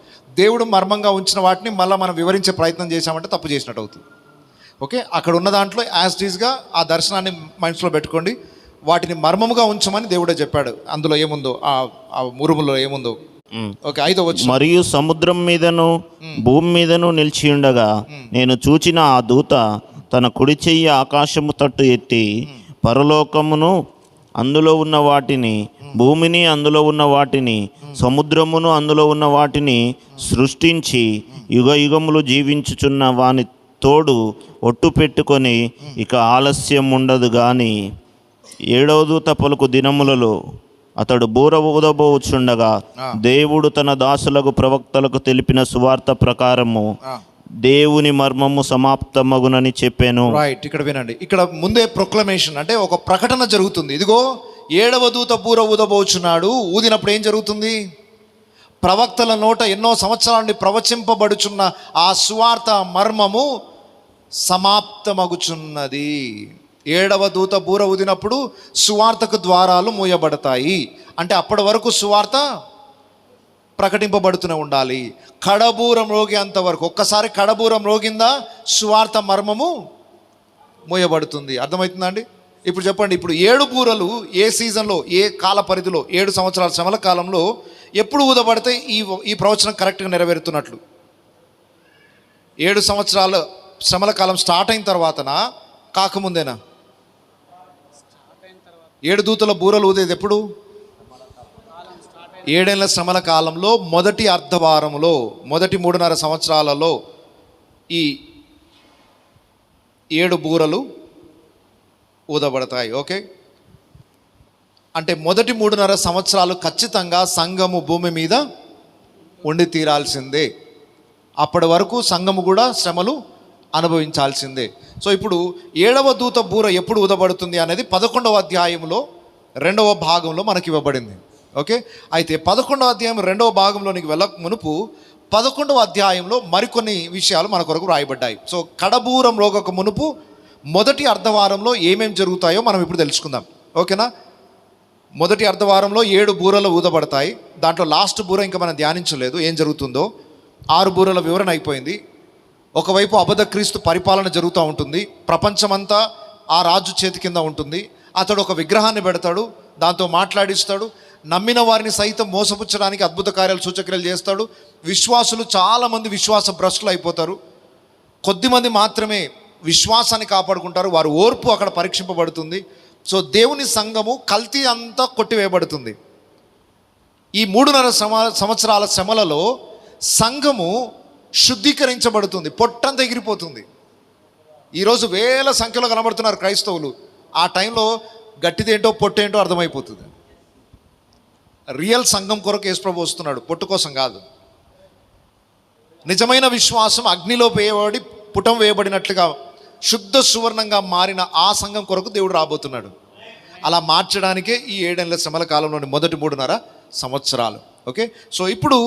Speaker 1: దేవుడు మర్మంగా ఉంచిన వాటిని మళ్ళీ మనం వివరించే ప్రయత్నం చేశామంటే తప్పు చేసినట్టు అవుతుంది. ఓకే, అక్కడ ఉన్న దాంట్లో యాజ్ టీజ్గా ఆ దర్శనాన్ని మనసులో పెట్టుకోండి. వాటిని మర్మముగా ఉంచమని దేవుడే చెప్పాడు. అందులో ఏముందో, ఆ ఉరుములో ఏముందో. ఓకే, 5వ వచనం.
Speaker 2: మరియు సముద్రం మీదను భూమి మీదను నిలిచి ఉండగా నేను చూచిన ఆ దూత తన కుడి చెయ్యి ఆకాశము తట్టు ఎత్తి పరలోకమును అందులో ఉన్న వాటిని, భూమిని అందులో ఉన్న వాటిని, సముద్రమును అందులో ఉన్న వాటిని సృష్టించి యుగ యుగములు జీవించుచున్న వాని తోడు ఒట్టు పెట్టుకొని ఇక ఆలస్యం ఉండదు గాని 7వ దూత పలుకు దినములలో అతడు బూర ఊదబోచుండగా దేవుడు తన దాసులకు ప్రవక్తలకు తెలిపిన సువార్త ప్రకారము దేవుని మర్మము సమాప్తమగునని చెప్పాను.
Speaker 1: రైట్, ఇక్కడ వినండి. ఇక్కడ ముందే ప్రొక్లమేషన్ అంటే ఒక ప్రకటన జరుగుతుంది. ఇదిగో 7వ దూత బూర ఊదబోచున్నాడు. ఊదినప్పుడు ఏం జరుగుతుంది? ప్రవక్తల నోట ఎన్నో సంవత్సరాల నుండి ప్రవచింపబడుచున్న ఆ సువార్త మర్మము సమాప్తమగుచున్నది. 7వ దూత బూర ఊదినప్పుడు సువార్తకు ద్వారాలు మూయబడతాయి. అంటే అప్పటి వరకు సువార్త ప్రకటింపబడుతూనే ఉండాలి. కడబూరం రోగేంత వరకు. ఒక్కసారి కడబూరం రోగిందా సువార్త మర్మము మూయబడుతుంది. అర్థమవుతుందా అండి? ఇప్పుడు చెప్పండి, ఇప్పుడు 7 బూరలు ఏ సీజన్లో, ఏ కాల పరిధిలో, 7 సంవత్సరాల శ్రమల కాలంలో ఎప్పుడు ఊదబడితే ఈ ప్రవచనం కరెక్ట్గా నెరవేరుతున్నట్లు? 7 సంవత్సరాల శ్రమల కాలం స్టార్ట్ అయిన తర్వాతనా, కాకముందేనా? 7 దూతల బూరలు ఊదేది ఎప్పుడు? 7 ఏళ్ల శ్రమల కాలంలో మొదటి అర్ధవారంలో, మొదటి 3.5 సంవత్సరాలలో ఈ 7 బూరలు ఊదబడతాయి. ఓకే, అంటే మొదటి 3.5 సంవత్సరాలు ఖచ్చితంగా సంఘము భూమి మీద ఉండి తీరాల్సిందే. అప్పటి వరకు సంఘము కూడా శ్రమలు అనుభవించాల్సిందే. సో ఇప్పుడు 7వ దూత బూర ఎప్పుడు ఊదబడుతుంది అనేది 11వ అధ్యాయంలో 2వ భాగంలో మనకి ఇవ్వబడింది. ఓకే, అయితే 11వ అధ్యాయం 2వ భాగంలోనికి వెళ్ళక మునుపు 11వ అధ్యాయంలో మరికొన్ని విషయాలు మన కొరకు రాయబడ్డాయి. సో కడబూరం రోగకు మునుపు మొదటి అర్ధవారంలో ఏమేమి జరుగుతాయో మనం ఇప్పుడు తెలుసుకుందాం. ఓకేనా? మొదటి అర్ధవారంలో 7 బూరలు ఊదబడతాయి. దాంట్లో లాస్ట్ బూర ఇంకా మనం ధ్యానించలేదు ఏం జరుగుతుందో. 6 బూరల వివరణ అయిపోయింది. ఒకవైపు అబద్ధ క్రీస్తు పరిపాలన జరుగుతూ ఉంటుంది. ప్రపంచమంతా ఆ రాజు చేతి కింద ఉంటుంది. అతడు ఒక విగ్రహాన్ని పెడతాడు, దాంతో మాట్లాడిస్తాడు. నమ్మిన వారిని సైతం మోసపుచ్చడానికి అద్భుత కార్యాలు, సూచక్రియలు చేస్తాడు. విశ్వాసులు చాలామంది విశ్వాస భ్రష్టులు అయిపోతారు. కొద్దిమంది మాత్రమే విశ్వాసాన్ని కాపాడుకుంటారు. వారి ఓర్పు అక్కడ పరీక్షింపబడుతుంది. సో దేవుని సంఘము కల్తీ అంతా కొట్టివేయబడుతుంది. ఈ 3.5 సంవత్సరాల శ్రమలలో సంఘము శుద్ధీకరించబడుతుంది. పొట్టంతా ఎగిరిపోతుంది. ఈరోజు వేల సంఖ్యలో కనబడుతున్నారు క్రైస్తవులు. ఆ టైంలో గట్టిదేంటో పొట్టేంటో అర్థమైపోతుంది. రియల్ సంఘం కొరకు యేసుప్రభు వస్తున్నాడు, పొట్టు కోసం కాదు. నిజమైన విశ్వాసం అగ్నిలో వేయబడి పుటం వేయబడినట్లుగా శుద్ధ సువర్ణంగా మారిన ఆ సంఘం కొరకు దేవుడు రాబోతున్నాడు. అలా మార్చడానికే ఈ 7 ఏళ్ల శ్రమల కాలంలోని మొదటి 3.5 సంవత్సరాలు. ఓకే, సో ఇప్పుడు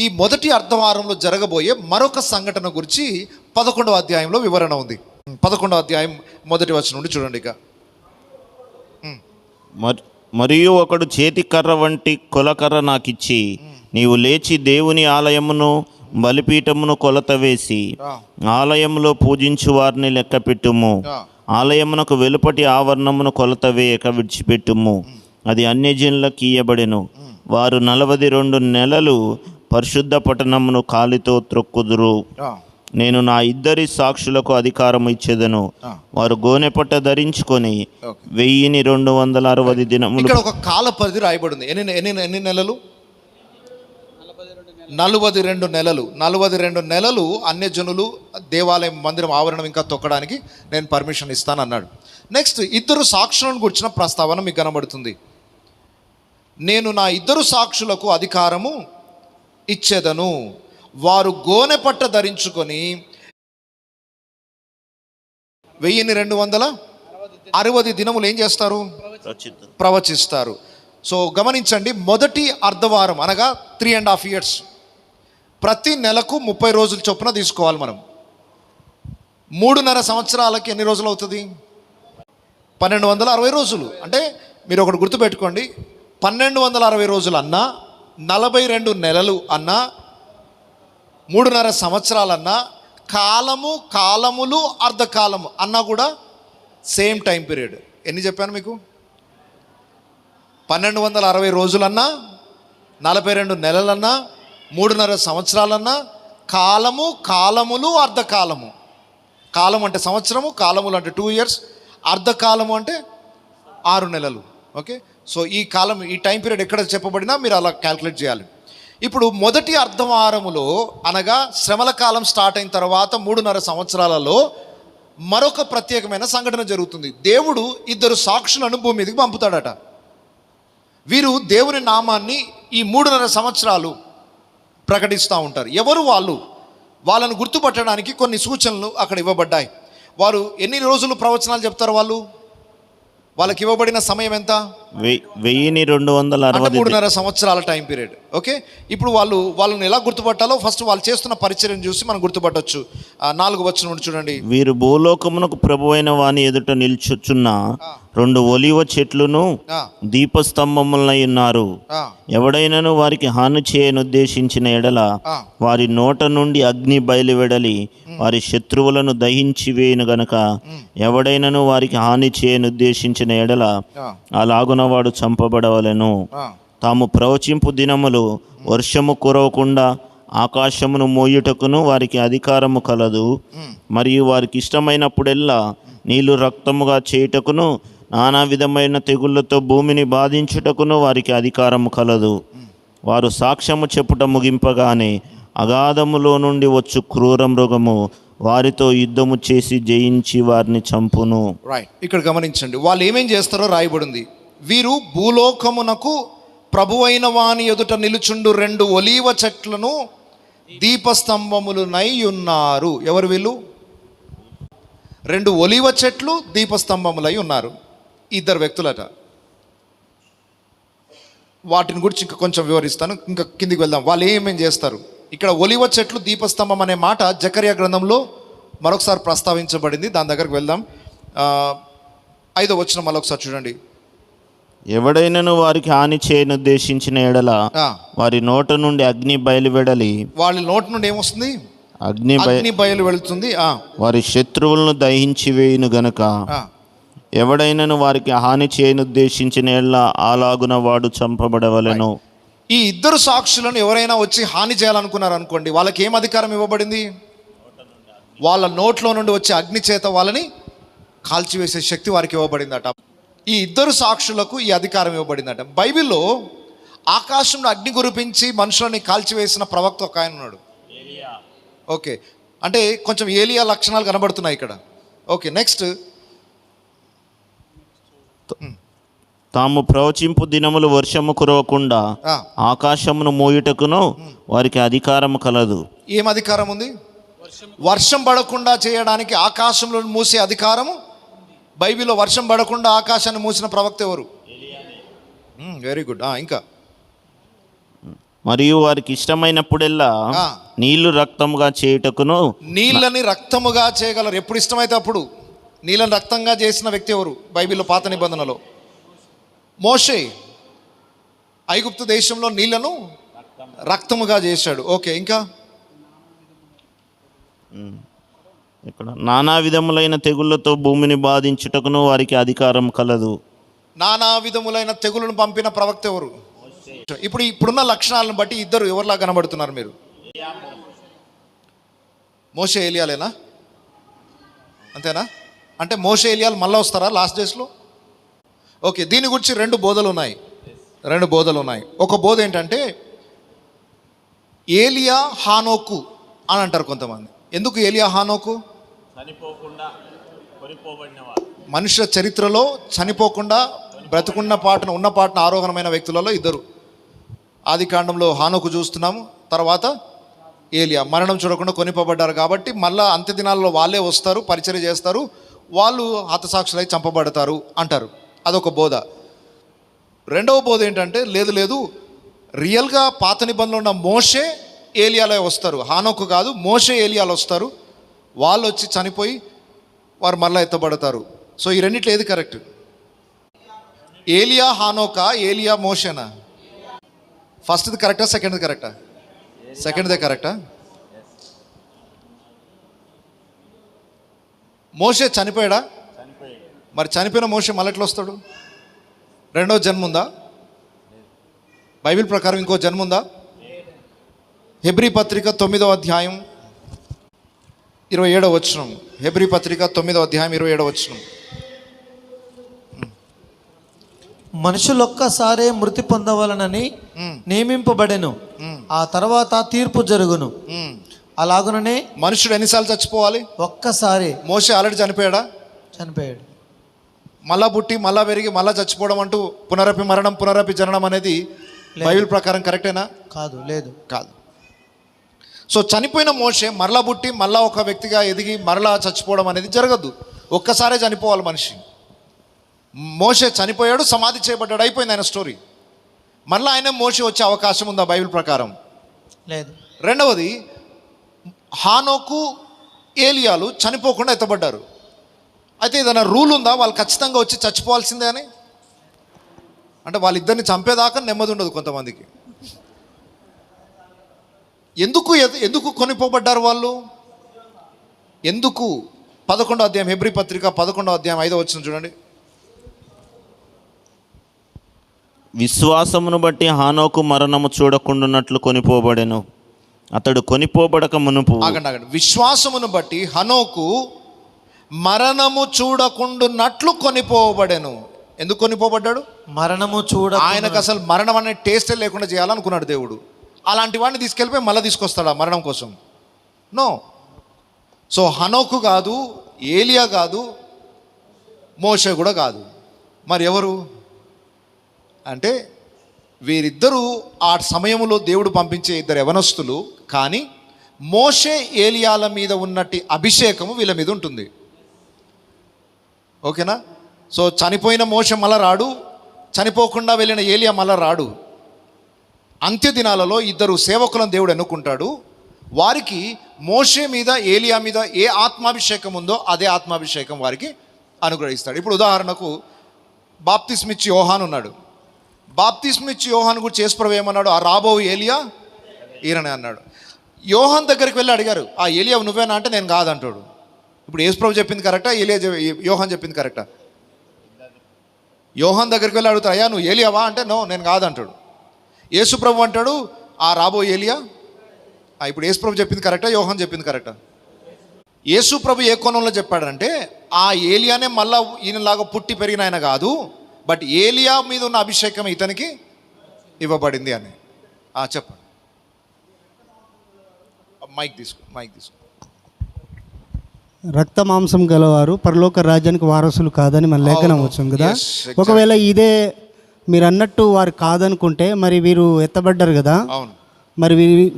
Speaker 1: ఈ మొదటి అర్ధవారంలో జరగబోయే మరొక సంఘటన గురించి 11వ అధ్యాయంలో వివరణ ఉంది. 11వ అధ్యాయం మొదటి వచనం నుండి చూడండి. ఇక
Speaker 2: మరియు ఒకడు చేతి కర్ర వంటి కొలకర్ర నాకిచ్చి, నీవు లేచి దేవుని ఆలయమును బలిపీఠమును కొలత వేసి ఆలయములో పూజించు వారిని లెక్క పెట్టుము. ఆలయమునకు వెలుపటి ఆవరణమును కొలత వేయక విడిచిపెట్టుము. అది అన్యజనులకు ఇయ్యబడెను. వారు 42 నెలలు పరిశుద్ధ పట్టణమును కాలితో త్రొక్కుదురు. నేను నా 2 సాక్షులకు అధికారం ఇచ్చేదను. వారు గోనెపట్ట ధరించుకొని 1260 దినములు.
Speaker 1: ఇక్కడ ఒక కాల పరిధి రాయబడింది. ఎన్ని నెలలు? 42 నెలలు. 42 నెలలు అన్యజనులు దేవాలయం మందిరం ఆవరణం ఇంకా తొక్కడానికి నేను పర్మిషన్ ఇస్తాను అన్నాడు. నెక్స్ట్ 2 సాక్షులను గురించిన ప్రస్తావన మీకు కనబడుతుంది. నేను నా 2 సాక్షులకు అధికారము ఇచ్చేదను. వారు గోనె పట్ట ధరించుకొని 1260 దినములు ఏం చేస్తారు? ప్రవచిస్తారు. సో గమనించండి, మొదటి అర్ధవారం అనగా 3.5 years, ప్రతి నెలకు 30 రోజుల చొప్పున తీసుకోవాలి మనం. 3.5 సంవత్సరాలకి ఎన్ని రోజులు అవుతుంది? 1260 రోజులు. అంటే మీరు ఒకటి గుర్తుపెట్టుకోండి, 1260 రోజులు అన్నా, 42 నెలలు అన్నా, 3.5 సంవత్సరాలన్నా, కాలములు అర్ధకాలము అన్నా కూడా సేమ్ టైం పీరియడ్. ఎన్ని చెప్పాను మీకు? 1260 రోజులన్నా, 42 నెలలన్నా, 3.5 సంవత్సరాలన్నా, కాలములు అర్ధకాలము. కాలం అంటే సంవత్సరము, కాలములు అంటే 2 years, అర్ధకాలము అంటే 6 నెలలు. ఓకే, సో ఈ కాలం, ఈ టైం పీరియడ్ ఎక్కడ చెప్పబడినా మీరు అలా క్యాల్కులేట్ చేయాలి. ఇప్పుడు మొదటి అర్ధవారములో అనగా శ్రమల కాలం స్టార్ట్ అయిన తర్వాత 3.5 సంవత్సరాలలో మరొక ప్రత్యేకమైన సంఘటన జరుగుతుంది. దేవుడు 2 సాక్షులను భూమి మీదకి పంపుతాడట. వీరు దేవుని నామాన్ని ఈ 3.5 సంవత్సరాలు ప్రకటిస్తూ ఉంటారు. ఎవరు వాళ్ళు? వాళ్ళను గుర్తుపట్టడానికి కొన్ని సూచనలు అక్కడ ఇవ్వబడ్డాయి. వారు ఎన్ని రోజులు ప్రవచనాలు చెప్తారు? వాళ్ళకి ఇవ్వబడిన సమయం ఎంత?
Speaker 2: 1260.
Speaker 1: 3.5 సంవత్సరాల టైం పీరియడ్. ఓకే, ఇప్పుడు వాళ్ళని ఎలా గుర్తుపట్టాలో ఫస్ట్ వాళ్ళు చేస్తున్న పరిచర్యను చూసి మనం గుర్తుపట్టవచ్చు. 4వ వచనం నుండి చూడండి.
Speaker 2: వీరు భూలోకమునకు ప్రభువైన వాని ఎదుట నిల్చుచున్న 2 ఒలీవ చెట్లును దీపస్తంభములై ఉన్నారు. ఎవడైనను వారికి హాని చేయనుద్దేశించిన ఎడల వారి నోట నుండి అగ్ని బయలువెడలి వారి శత్రువులను దహించి వేయును గనక, ఎవడైనను వారికి హాని చేయనుద్దేశించిన ఎడల అలాగున వాడు చంపబడవలెను. తాము ప్రవచింపు దినములు వర్షము కురవకుండా ఆకాశమును మోయుటకును వారికి అధికారము కలదు. మరియు వారికి ఇష్టమైనప్పుడెల్లా నీళ్లు రక్తముగా చేయుటకును నానా విధమైన తెగుళ్లతో భూమిని బాధించుటకును వారికి అధికారము కలదు. వారు సాక్ష్యము చెప్పుట ముగింపగానే అగాధములో నుండి వచ్చు క్రూర మృగము వారితో యుద్ధము చేసి జయించి వారిని చంపును.
Speaker 1: రైట్, ఇక్కడ గమనించండి, వాళ్ళు ఏమేం చేస్తారో రాయబడింది. వీరు భూలోకమునకు ప్రభువైన వాని ఎదుట నిలుచుండు 2 ఒలీవ చెట్లను దీపస్తంభములునై ఉన్నారు. ఎవరు వీళ్ళు? 2 ఒలీవ చెట్లు దీపస్తంభములై ఉన్నారు. 2 వ్యక్తులట. వాటిని గురించి ఇంకా కొంచెం వివరిస్తాను, ఇంకా కిందికి వెళ్దాం. వాళ్ళు ఏమేం చేస్తారు? ఇక్కడ ఒలీవ చెట్లు దీపస్తంభం అనే మాట జకర్యా గ్రంథంలో మరొకసారి ప్రస్తావించబడింది. దాని దగ్గరకు వెళ్దాం. 5వ వచనం మరొకసారి చూడండి.
Speaker 2: ఎవడైనను వారికి హాని చేయనుద్దేశించిన ఎడల వారి నోట నుండి అగ్ని బయలువెడలి.
Speaker 1: వాళ్ళ నోట నుండి ఏమొస్తుంది?
Speaker 2: అగ్ని
Speaker 1: బయలు వెళుతుంది.
Speaker 2: వారి శత్రువులను దహించి వేయును గనక, ఎవడైనను వారికి హాని చేయనుద్దేశించిన ఎడల అలాగున వాడు చంపబడవలెను.
Speaker 1: ఈ 2 సాక్షులను ఎవరైనా వచ్చి హాని చేయాలనుకున్నారు అనుకోండి, వాళ్ళకి ఏం అధికారం ఇవ్వబడింది? వాళ్ళ నోట్లో నుండి వచ్చే అగ్ని చేత వాళ్ళని కాల్చివేసే శక్తి వారికి ఇవ్వబడిందట. ఈ 2 సాక్షులకు ఈ అధికారం ఇవ్వబడిందట. బైబిల్లో ఆకాశంలో అగ్ని కురిపించి మనుషులని కాల్చివేసిన ప్రవక్త ఒక ఆయన ఉన్నాడు. ఓకే, అంటే కొంచెం ఏలియా లక్షణాలు కనబడుతున్నాయి ఇక్కడ. Okay, next.
Speaker 2: తాము ప్రవచింపు దినములు వర్షము కురవకుండా ఆకాశమును మోయుటకును వారికి అధికారము కలదు.
Speaker 1: ఏం అధికారం ఉంది? వర్షం పడకుండా చేయడానికి ఆకాశంలో మూసే అధికారము. బైబిల్లో వర్షం పడకుండా ఆకాశాన్ని మూసిన ప్రవక్త ఎవరు? Very good. ఇంకా
Speaker 2: మరియు వారికి ఇష్టమైనప్పుడెల్లా
Speaker 1: ఆ.
Speaker 2: నీళ్లు రక్తముగా చేయుటకును
Speaker 1: నీళ్ళని రక్తముగా చేయగలరు ఎప్పుడు ఇష్టమైతే అప్పుడు. నీళ్ళని రక్తంగా చేసిన వ్యక్తి ఎవరు బైబిల్లో పాత నిబంధనలో? మోషే. ఐగుప్తు దేశంలో నీళ్లను రక్తముగా చేశాడు. ఓకే, ఇంకా
Speaker 2: ఇక్కడ నానా విధములైన తెగుళ్లతో భూమిని బాధించుటకును వారికి అధికారం కలదు.
Speaker 1: నానా విధములైన తెగులను పంపిన ప్రవక్త ఎవరు? ఇప్పుడున్న లక్షణాలను బట్టి ఇద్దరు ఎవరిలా కనబడుతున్నారు మీరు? మోషే ఏలియాలేనా? అంతేనా? అంటే మోషే ఏలియాలు మళ్ళీ వస్తారా లాస్ట్ డేస్లో? ఓకే, దీని గురించి రెండు బోధలు ఉన్నాయి. ఒక బోధ ఏంటంటే ఏలియా హానోకు అని అంటారు కొంతమంది. ఎందుకు ఏలియా హానోకు? మనుష్య చరిత్రలో చనిపోకుండా బ్రతుకున్న ఉన్న పాటన ఆరోహణమైన వ్యక్తులలో ఇద్దరు. ఆది కాండంలో హానోకు చూస్తున్నాము, తర్వాత ఏలియా మరణం చూడకుండా కొనిపోబడ్డారు. కాబట్టి మళ్ళా అంత్య దినాల్లో వాళ్ళే వస్తారు, పరిచర్య చేస్తారు, వాళ్ళు హతసాక్షులై చంపబడతారు అంటారు. అదొక బోధ. రెండవ బోధ ఏంటంటే లేదు రియల్గా పాత నిబంధనలో ఉన్న మోషే ఏలియాలో వస్తారు, హానోకు కాదు, మోషే ఏలియాలో వస్తారు. వాళ్ళు వచ్చి చనిపోయి వారు మళ్ళీ ఎత్తబడతారు. సో ఈ రెండిట్లో ఏది కరెక్ట్? ఏలియా హానోకా, ఏలియా మోషేనా? ఫస్ట్ది కరెక్టా, సెకండ్ది కరెక్టా? సెకండ్దే కరెక్టా? మోషే చనిపోయాడా? మరి చనిపోయిన మోషే మళ్ళీ ఎట్లా వస్తాడు? రెండో జన్మ ఉందా? బైబిల్ ప్రకారం ఇంకో జన్మ ఉందా? హెబ్రీ పత్రిక 9వ అధ్యాయం 27వ వచనం. హెబ్రీ పత్రిక 9వ అధ్యాయం 27వ వచనం.
Speaker 3: మనుషులొక్కసారే మృతి పొందవలనని నియమింపబడెను, ఆ తర్వాత తీర్పు జరుగును. అలాగుననే
Speaker 1: మనుషుడు ఎన్నిసార్లు చచ్చిపోవాలి?
Speaker 3: ఒక్కసారి.
Speaker 1: మోషే ఆల్రెడీ చనిపోయాడు. మళ్ళా పుట్టి మళ్ళా పెరిగి మళ్ళా చచ్చిపోవడం అంటూ పునరపి మరణం పునరపి జననం అనేది బైబిల్ ప్రకారం కరెక్టేనా? కాదు. సో చనిపోయిన మోషే మరలా పుట్టి మళ్ళా ఒక వ్యక్తిగా ఎదిగి మరలా చచ్చిపోవడం అనేది జరగదు. ఒక్కసారే చనిపోవాలి మనిషి. మోషే చనిపోయాడు, సమాధి చేయబడ్డాడు, అయిపోయింది ఆయన స్టోరీ. మళ్ళీ ఆయన మోషే వచ్చే అవకాశం ఉందా బైబిల్ ప్రకారం?
Speaker 3: లేదు.
Speaker 1: రెండవది, హానోకు ఏలియాలు చనిపోకుండా ఎత్తబడ్డారు. అయితే ఏదైనా రూల్ ఉందా వాళ్ళు ఖచ్చితంగా వచ్చి చచ్చిపోవాల్సిందే అని? అంటే వాళ్ళిద్దరిని చంపేదాకా నెమ్మది ఉండదు కొంతమందికి. ఎందుకు కొనిపోబడ్డారు వాళ్ళు? ఎందుకు? 11వ అధ్యాయం, హెబ్రీ పత్రిక 11వ అధ్యాయం 5వ వచనం చూడండి.
Speaker 2: విశ్వాసమును బట్టి హానోకు మరణము చూడకుండానట్లు కొనిపోబడెను. అతడు కొనిపోబడక మునుపు.
Speaker 1: ఆగండి. విశ్వాసమును బట్టి హనోకు మరణము చూడకుండానట్లు కొనిపోబడెను. ఎందుకు కొనిపోబడ్డాడు?
Speaker 3: మరణము చూడ.
Speaker 1: ఆయనకు అసలు మరణం అనే టేస్టే లేకుండా చేయాలనుకున్నాడు దేవుడు. అలాంటి వాడిని తీసుకెళ్ళిపోయి మళ్ళీ తీసుకొస్తాడా మరణం కోసం? నో. సో హనోకు కాదు, ఏలియా కాదు, మోషే కూడా కాదు. మరి ఎవరు అంటే వీరిద్దరూ ఆ సమయంలో దేవుడు పంపించే ఇద్దరు యవనస్తులు. కానీ మోషే ఏలియాల మీద ఉన్నట్టి అభిషేకము వీళ్ళ మీద ఉంటుంది. ఓకేనా? సో చనిపోయిన మోషే మళ్ళా రాడు, చనిపోకుండా వెళ్ళిన ఏలియా మళ్ళా రాడు. అంత్య దినాలలో ఇద్దరు సేవకులను దేవుడు ఎన్నుకుంటాడు. వారికి మోషే మీద ఏలియా మీద ఏ ఆత్మాభిషేకం ఉందో అదే ఆత్మాభిషేకం వారికి అనుగ్రహిస్తాడు. ఇప్పుడు ఉదాహరణకు బాప్తిస్మిచ్చి యోహాను ఉన్నాడు. బాప్తిస్మిచ్చి యోహాను గురించి యేసుప్రభువు ఏమన్నాడు? ఆ రాబో ఏలియా ఈయననే అన్నాడు. యోహాన్ దగ్గరికి వెళ్ళి అడిగారు, ఆ ఏలియా నువ్వేనా అంటే నేను కాదంటాడు. ఇప్పుడు యేసుప్రభువు చెప్పింది కరెక్టా, యోహాన్ చెప్పింది కరెక్టా? యోహాన్ దగ్గరికి వెళ్ళి అడుగుతాడు, అయ్యా నువ్వు ఏలియావా అంటే నో నేను కాదంటాడు. యేసుప్రభు అంటాడు ఆ రాబో ఏలియా. ఇప్పుడు యేసుప్రభు చెప్పింది కరెక్టా, యోహాన్ చెప్పింది కరెక్టా? యేసుప్రభు ఏ కోణంలో చెప్పాడంటే ఆ ఏలియానే మళ్ళా ఈయనలాగా పుట్టి పెరిగిన ఆయన కాదు, బట్ ఏలియా మీద ఉన్న అభిషేకం ఇతనికి ఇవ్వబడింది అని. చెప్పండి. మైక్ తీసుకో.
Speaker 4: రక్త మాంసం గలవారు పరలోక రాజ్యానికి వారసులు కాదని మన లేఖనం వచ్చాం కదా.
Speaker 1: Yes, exactly.
Speaker 4: ఒకవేళ ఇదే మీరు అన్నట్టు వారు కాదనుకుంటే మరి వీరు ఎత్తబడ్డారు కదా,
Speaker 1: అవును.
Speaker 4: మరి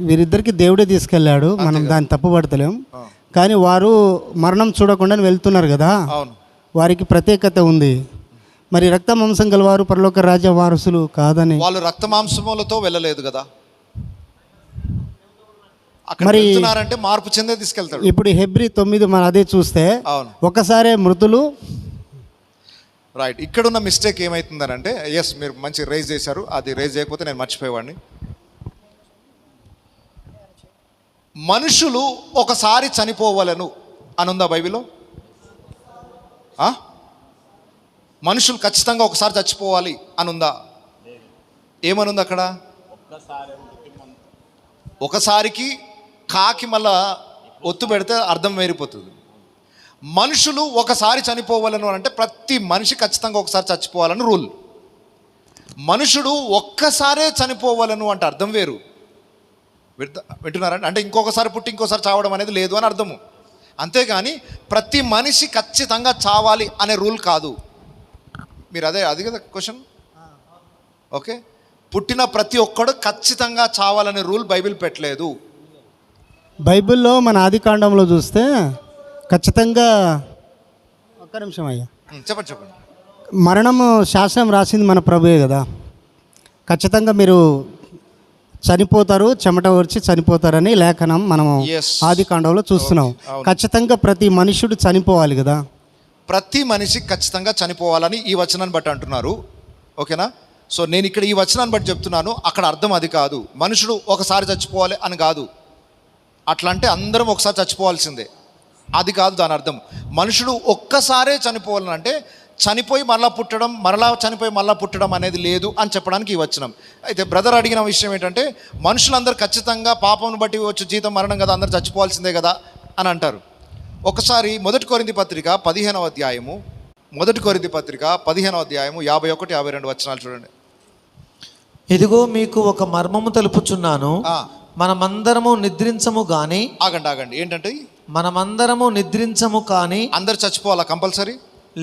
Speaker 4: వీరిద్దరికి దేవుడే తీసుకెళ్ళాడు, మనం దాన్ని తప్పుపడతలేం. కానీ వారు మరణం చూడకుండా వెళ్తున్నారు కదా,
Speaker 1: అవును.
Speaker 4: వారికి ప్రత్యేకత ఉంది. మరి రక్త మాంసం గలవారు పరలోక రాజ్య వారసులు కాదని
Speaker 1: వాళ్ళు రక్త మాంసములతో వెళ్ళలేదు కదా, అక్కడ
Speaker 4: మరి
Speaker 1: వెళ్తున్నారంటే మార్పు చెందే తీసుకెళ్తాడు.
Speaker 4: ఇప్పుడు హెబ్రీ 9 మనం అదే చూస్తే
Speaker 1: అవును,
Speaker 4: ఒకసారి మృతులు.
Speaker 1: రైట్. ఇక్కడున్న మిస్టేక్ ఏమవుతుందనంటే, ఎస్ మీరు మంచి రైజ్ చేశారు, అది రైజ్ చేయకపోతే నేను మర్చిపోయేవాడిని. మనుషులు ఒకసారి చనిపోవలను అనుందా బైబిల్లో? మనుషులు ఖచ్చితంగా ఒకసారి చచ్చిపోవాలి అనుందా? ఏమనుంది అక్కడ? ఒకసారికి కాకి మళ్ళా ఒత్తు పెడితే అర్థం వేరిపోతుంది. మనుషులు ఒకసారి చనిపోవాలను అంటే ప్రతి మనిషి ఖచ్చితంగా ఒకసారి చచ్చిపోవాలని రూల్. మనుషుడు ఒక్కసారే చనిపోవాలను అంటే అర్థం వేరు. వింటున్నారంటే, అంటే ఇంకొకసారి పుట్టి ఇంకోసారి చావడం అనేది లేదు అని అర్థము. అంతేగాని ప్రతి మనిషి ఖచ్చితంగా చావాలి అనే రూల్ కాదు. మీరు అది కదా క్వశ్చన్. ఓకే, పుట్టిన ప్రతి ఒక్కడు ఖచ్చితంగా చావాలనే రూల్ బైబిల్ పెట్టలేదు.
Speaker 4: బైబిల్లో మన ఆది కాండంలో చూస్తే ఖచ్చితంగా, ఒక్క నిమిషం అయ్యా,
Speaker 1: చెప్పండి.
Speaker 4: మరణము శాసనం రాసింది మన ప్రభువే కదా. ఖచ్చితంగా మీరు చనిపోతారు, చెమట వచ్చి చనిపోతారని లేఖనం మనము ఆది కాండంలో చూస్తున్నాం. ఖచ్చితంగా ప్రతి మనుషుడు చనిపోవాలి కదా.
Speaker 1: ప్రతి మనిషి ఖచ్చితంగా చనిపోవాలని ఈ వచనాన్ని బట్టి అంటున్నారు. ఓకేనా? సో నేను ఇక్కడ ఈ వచనాన్ని బట్టి చెప్తున్నాను. అక్కడ అర్థం అది కాదు. మనుషుడు ఒకసారి చచ్చిపోవాలి అని కాదు. అట్లా అంటే అందరం ఒకసారి చచ్చిపోవాల్సిందే, అది కాదు దాని అర్థం. మనుషుడు ఒక్కసారే చనిపోవాలని అంటే చనిపోయి మళ్ళా పుట్టడం, మరలా చనిపోయి మళ్ళా పుట్టడం అనేది లేదు అని చెప్పడానికి ఈ వచనం. అయితే బ్రదర్ అడిగిన విషయం ఏంటంటే, మనుషులందరూ ఖచ్చితంగా పాపం బట్టి వచ్చే జీతం మరణం కదా, అందరూ చచ్చిపోవాల్సిందే కదా అని అంటారు. ఒకసారి 1 కొరింథీ పత్రిక 15వ అధ్యాయము 1 కొరింథీ పత్రిక 15వ అధ్యాయము 51, 52 వచనాలు చూడండి.
Speaker 3: ఇదిగో మీకు ఒక మర్మము తెలుపుచున్నాను, మనమందరము నిద్రించము గాని.
Speaker 1: ఆగండి, ఏంటంటే
Speaker 3: మనమందరము నిద్రించము కానీ.
Speaker 1: అందరు చచ్చిపోవాలా కంపల్సరీ?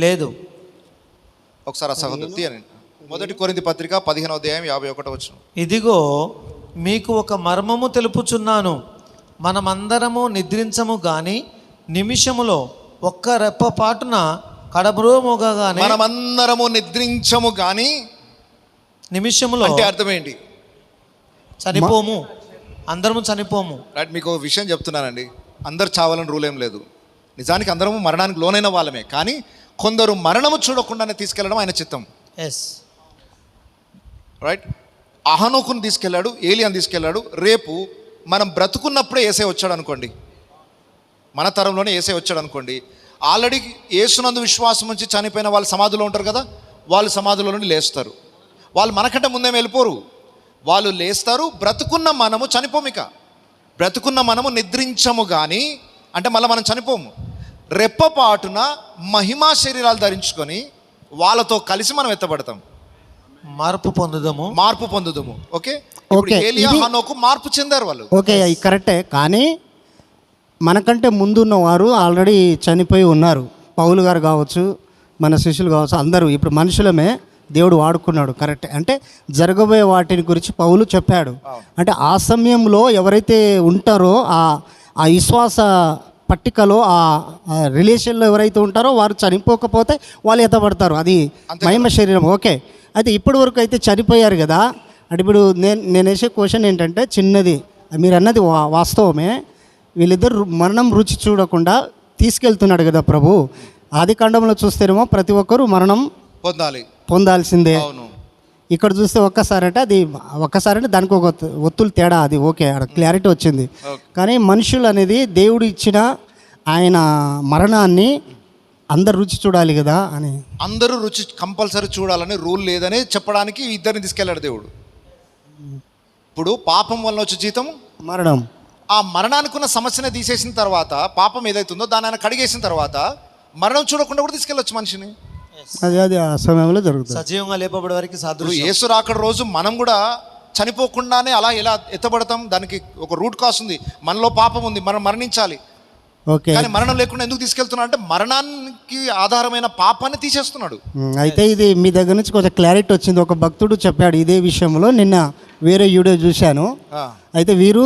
Speaker 3: లేదు.
Speaker 1: ఒకసారి ఆ సహోదరు తీయండి. 1 కొరింథీ పత్రిక 15వ అధ్యాయం 51 వచనం.
Speaker 3: ఇదిగో మీకు ఒక మర్మము తెలుపుచున్నాను, మనమందరము నిద్రించము గాని నిమిషములో ఒక్క రెప్పపాటున కడమృమోగగానే.
Speaker 1: మనమందరము నిద్రించము గాని
Speaker 3: నిమిషములో
Speaker 1: అంటే అర్థం ఏంటి?
Speaker 3: చనిపోము, అందరము చనిపోము.
Speaker 1: రైట్, మీకు ఒక విషయం చెప్తున్నానండి. అందరు చావాలని రూల్ ఏం లేదు. నిజానికి అందరము మరణానికి లోనైన వాళ్ళమే, కానీ కొందరు మరణము చూడకుండానే తీసుకెళ్ళడం ఆయన చిత్తం.
Speaker 3: Yes,
Speaker 1: right. అహనోకుని తీసుకెళ్ళాడు, ఏలియాని తీసుకెళ్ళాడు. రేపు మనం బ్రతుకున్నప్పుడే యేసే వచ్చాడు అనుకోండి, మన తరంలోనే యేసే వచ్చాడు అనుకోండి, ఆల్రెడీ యేసునందు విశ్వాసం ఉంచి చనిపోయిన వాళ్ళు సమాధిలో ఉంటారు కదా, వాళ్ళు సమాధిలో నుండి లేస్తారు. వాళ్ళు మనకంటే ముందేం వెళ్ళిపోరు, వాళ్ళు లేస్తారు. బ్రతుకున్న మనము చనిపోము. ఇక బ్రతుకున్న మనము నిద్రించము కానీ అంటే మళ్ళీ మనం చనిపోము. రెప్పపాటున మహిమా శరీరాలు ధరించుకొని వాళ్ళతో కలిసి మనం ఎత్తబడతాం,
Speaker 3: మార్పు పొందుదము. ఓకే, ఏలియా హనోకు మార్పు చెందారు వాళ్ళు.
Speaker 4: ఓకే, కరెక్టే. కానీ మనకంటే ముందున్న వారు ఆల్రెడీ చనిపోయి ఉన్నారు. పౌలు గారు కావచ్చు, మన శిష్యులు కావచ్చు, అందరూ ఇప్పుడు మనుషులమే దేవుడు వాడుకున్నాడు. కరెక్టే. అంటే జరగబోయే వాటిని గురించి పౌలు చెప్పాడు. అంటే ఆ సమయంలో ఎవరైతే ఉంటారో ఆ విశ్వాస పట్టికలో ఆ రిలేషన్లో ఎవరైతే ఉంటారో వారు చనిపోకపోతే వాళ్ళు ఎత్తబడతారు. అది మహిమ శరీరం. ఓకే, అయితే ఇప్పటి వరకు అయితే చనిపోయారు కదా. అంటే ఇప్పుడు నేను వేసే క్వశ్చన్ ఏంటంటే చిన్నది, మీరు అన్నది వాస్తవమే. వీళ్ళిద్దరు మరణం రుచి చూడకుండా తీసుకెళ్తున్నాడు కదా ప్రభు. ఆది కాండంలో చూస్తేనేమో ప్రతి ఒక్కరూ మరణం పొందాల్సిందే. ఇక్కడ చూస్తే ఒక్కసారి అంటే దానికి ఒక ఒత్తులు తేడా, అది ఓకే, అక్కడ క్లారిటీ వచ్చింది. కానీ మనుషులు అనేది దేవుడు ఇచ్చిన ఆయన మరణాన్ని అందరు రుచి చూడాలి కదా అని.
Speaker 1: అందరూ రుచి కంపల్సరీ చూడాలని రూల్ లేదని చెప్పడానికి ఇద్దరిని తీసుకెళ్ళాడు దేవుడు. ఇప్పుడు పాపం వల్ల వచ్చే జీతం
Speaker 4: మరణం.
Speaker 1: ఆ మరణానికి ఉన్న సమస్యనే తీసేసిన తర్వాత, పాపం ఏదైతుందో దాన్ని ఆయన కడిగేసిన తర్వాత మరణం చూడకుండా కూడా తీసుకెళ్ళొచ్చు మనిషిని.
Speaker 4: అది ఆ సమయంలో జరుగుతుంది.
Speaker 3: సజీవంగా లేపబడే వారికి సాదృశ్యం.
Speaker 1: యేసు రాకడ రోజు మనం కూడా చనిపోకుండానే అలా ఎలా ఎత్తబడతాం? దానికి ఒక రూట్ కాస్ ఉంది. మనలో పాపం ఉంది, మనం మరణించాలి.
Speaker 4: ఓకే,
Speaker 1: కానీ మరణం లేకుండా ఎందుకు తీసుకెళ్తున్నాడు అంటే మరణానికి ఆధారమైన పాపాన్ని తీసేస్తున్నాడు.
Speaker 4: అయితే ఇది మీ దగ్గర నుంచి కొంచెం క్లారిటీ వచ్చింది. ఒక భక్తుడు చెప్పాడు ఇదే విషయంలో, నిన్న వేరే వీడియో చూశాను. అయితే వీరు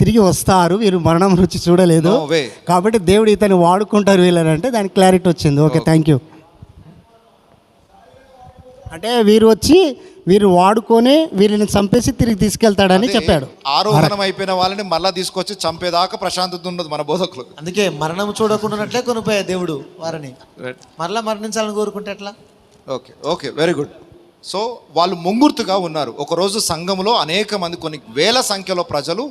Speaker 4: తిరిగి వస్తారు, వీరు మరణం రుచి చూడలేదు కాబట్టి దేవుడు ఇతను వాడుకుంటారు వీళ్ళని, అంటే దానికి క్లారిటీ వచ్చింది. Okay, thank you. అంటే వీరు వచ్చి వీరు వాడుకొని వీరిని చంపేసి తిరిగి తీసుకెళ్తాడని చెప్పాడు.
Speaker 1: ఆరోహణం అయిపోయిన వాళ్ళని మళ్ళా తీసుకొచ్చి చంపేదాకా ప్రశాంతత ఉండదు మన బోధకులు.
Speaker 3: అందుకే మరణం చూడకుండానట్లే కొనిపోయాయి దేవుడు వారిని. మరలా మరణించాలని కోరుకుంటే ఎట్లా?
Speaker 1: Okay okay, very good. So వాళ్ళు ముంగుర్తుగా ఉన్నారు. ఒకరోజు సంఘంలో అనేక మంది, కొన్ని వేల సంఖ్యలో ప్రజలు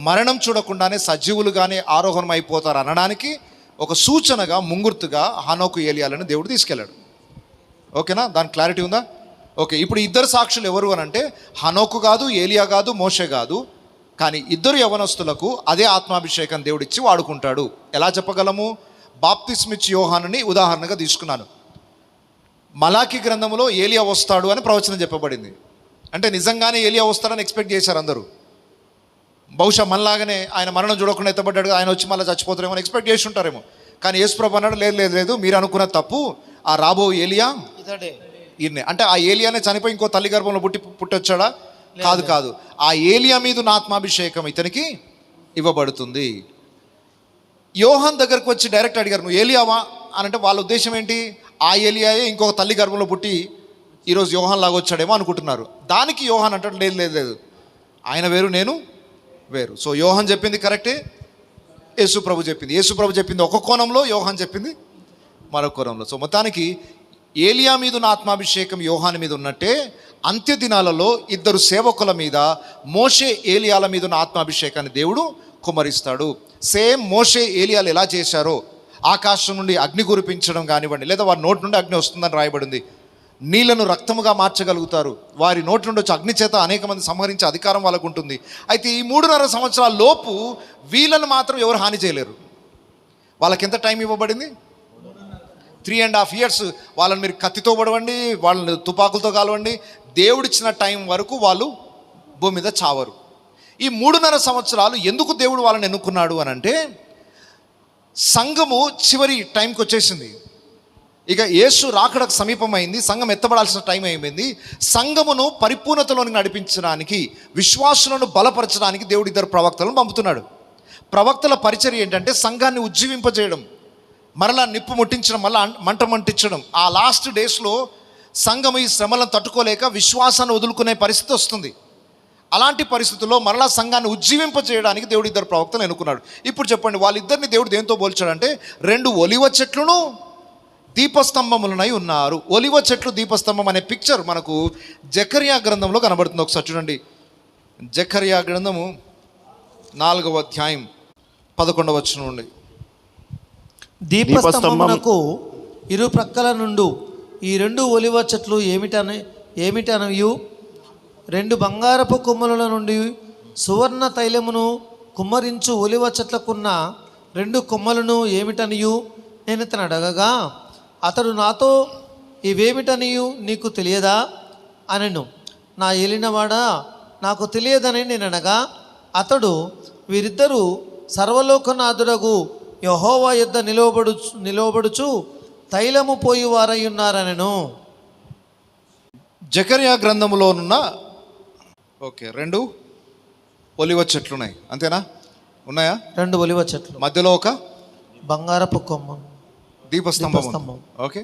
Speaker 1: మరణం చూడకుండానే సజీవులుగానే ఆరోహణం అయిపోతారు అనడానికి ఒక సూచనగా, ముంగుర్తుగా హనోకు ఏలియాలను దేవుడు తీసుకెళ్ళాడు. ఓకేనా? దాని క్లారిటీ ఉందా? ఓకే. ఇప్పుడు ఇద్దరు సాక్షులు ఎవరు అని అంటే హనోకు కాదు, ఏలియా కాదు, మోషే కాదు. కానీ ఇద్దరు యవనస్తులకు అదే ఆత్మాభిషేకం దేవుడు ఇచ్చి వాడుకుంటాడు. ఎలా చెప్పగలము? బాప్తిస్మిచ్చి యోహానుని ఉదాహరణగా తీసుకున్నాను. మలాకి గ్రంథంలో ఏలియా వస్తాడు అని ప్రవచనం చెప్పబడింది. అంటే నిజంగానే ఏలియా వస్తాడని ఎక్స్పెక్ట్ చేశారు అందరూ. బహుశా మనలాగానే ఆయన మరణం చూడకుండా ఎత్తబడ్డాడు, ఆయన వచ్చి మళ్ళీ చచ్చిపోతారేమో అని ఎక్స్పెక్ట్ చేసి ఉంటారేమో. కానీ యేసుప్రభు అన్నాడు, లేదు లేదు లేదు, మీరు అనుకున్న తప్పు, ఆ రాబో ఏలియా ఈయనే. అంటే ఆ ఏలియానే చనిపోయి ఇంకో తల్లి గర్భంలో పుట్టొచ్చాడా? కాదు కాదు, ఆ ఏలియా మీద ఉన్న ఆత్మాభిషేకం ఇతనికి ఇవ్వబడుతుంది. యోహాన్ దగ్గరకు వచ్చి డైరెక్ట్ అడిగారు, నువ్వు ఏలియావా అని. అంటే వాళ్ళ ఉద్దేశం ఏంటి? ఆ ఏలియాయే ఇంకొక తల్లి గర్భంలో పుట్టి ఈరోజు యోహాన్ లాగా వచ్చాడేమో అనుకుంటున్నారు. దానికి యోహాన్ అంటాడు, లేదు లేదు లేదు, ఆయన వేరు, నేను వేరు. సో యోహాన్ చెప్పింది కరెక్టే, యేసుప్రభు చెప్పింది ఒక కోణంలో, యోహాన్ చెప్పింది మరొక కోణంలో. సో మొత్తానికి ఏలియా మీద ఉన్న ఆత్మాభిషేకం యోహాన్ మీద ఉన్నట్టే అంత్య దినాలలో ఇద్దరు సేవకుల మీద, మోషే ఏలియాల మీద ఉన్న ఆత్మాభిషేకాన్ని దేవుడు కుమ్మరిస్తాడు. సేమ్ మోషే ఏలియాలు ఎలా చేశారో, ఆకాశం నుండి అగ్ని కురిపించడం కానివ్వండి, లేదా వారి నోటి నుండి అగ్ని వస్తుందని రాయబడింది. నీళ్లను రక్తముగా మార్చగలుగుతారు. వారి నోటి నుండి వచ్చి అగ్ని చేత అనేక మంది సంహరించే అధికారం వాళ్ళకు ఉంటుంది. అయితే ఈ 3.5 సంవత్సరాల లోపు వీళ్ళను మాత్రం ఎవరు హాని చేయలేరు. వాళ్ళకి ఎంత టైం ఇవ్వబడింది? 3.5 years. వాళ్ళని మీరు కత్తితో పడవండి, వాళ్ళని తుపాకులతో కాలవండి, దేవుడిచ్చిన టైం వరకు వాళ్ళు భూమి మీద చావరు. ఈ 3.5 సంవత్సరాలు ఎందుకు దేవుడు వాళ్ళని ఎన్నుకున్నాడు అని అంటే, సంఘము చివరి టైంకి వచ్చేసింది. ఇక యేసు రాకడకు సమీపమైంది, సంఘం ఎత్తబడాల్సిన టైం అయిపోయింది. సంఘమును పరిపూర్ణతలోనికి నడిపించడానికి, విశ్వాసులను బలపరచడానికి దేవుడు ఇద్దరు ప్రవక్తలను పంపుతున్నాడు. ప్రవక్తల పరిచర్య ఏంటంటే సంఘాన్ని ఉజ్జీవింపజేయడం, మరలా నిప్పు ముట్టించడం, మళ్ళీ మంట మంటించడం. ఆ లాస్ట్ డేస్లో సంఘం ఈ శ్రమలను తట్టుకోలేక విశ్వాసాన్ని వదులుకునే పరిస్థితి వస్తుంది. అలాంటి పరిస్థితుల్లో మరలా సంఘాన్ని ఉజ్జీవింపజేయడానికి దేవుడు ఇద్దరు ప్రవక్తలు ఎన్నుకున్నాడు. ఇప్పుడు చెప్పండి, వాళ్ళిద్దరిని దేవుడు దేంతో పోల్చాడంటే 2 ఒలివ చెట్లను దీపస్తంభములనై ఉన్నారు. ఒలివ చెట్లు దీపస్తంభం అనే పిక్చర్ మనకు జకర్యా గ్రంథంలో కనబడుతుంది. ఒకసారి చూడండి, జకర్యా గ్రంథము 4వ అధ్యాయం 11వ వచనం నుండి.
Speaker 3: దీపస్తంభమునకు ఇరు ప్రక్కల నుండు ఈ 2 ఒలివ చెట్లు ఏమిటనయు 2 బంగారపు కొమ్ముల నుండి సువర్ణ తైలమును కుమ్మరించు ఒలివ చెట్లకున్న 2 కొమ్మలను ఏమిటనియు నేను ఇతను అడగగా, అతడు నాతో, ఇవేమిటనియు నీకు తెలియదా అనెను. నా ఏలినవాడా, నాకు తెలియదని నేను అనగా, అతడు, వీరిద్దరూ సర్వలోకనాథుడగు యెహోవా యొద్ద నిలవబడుచు తైలము పోయి వారై ఉన్నారనెను.
Speaker 1: జకర్యా గ్రంథములోనున్న 2 ఒలివ చెట్లు ఉన్నాయి, అంతేనా? ఉన్నాయా?
Speaker 3: 2 ఒలివ చెట్లు,
Speaker 1: మధ్యలో ఒక
Speaker 3: బంగారపు కొమ్మ,
Speaker 1: దీపస్తంభం. ఓకే.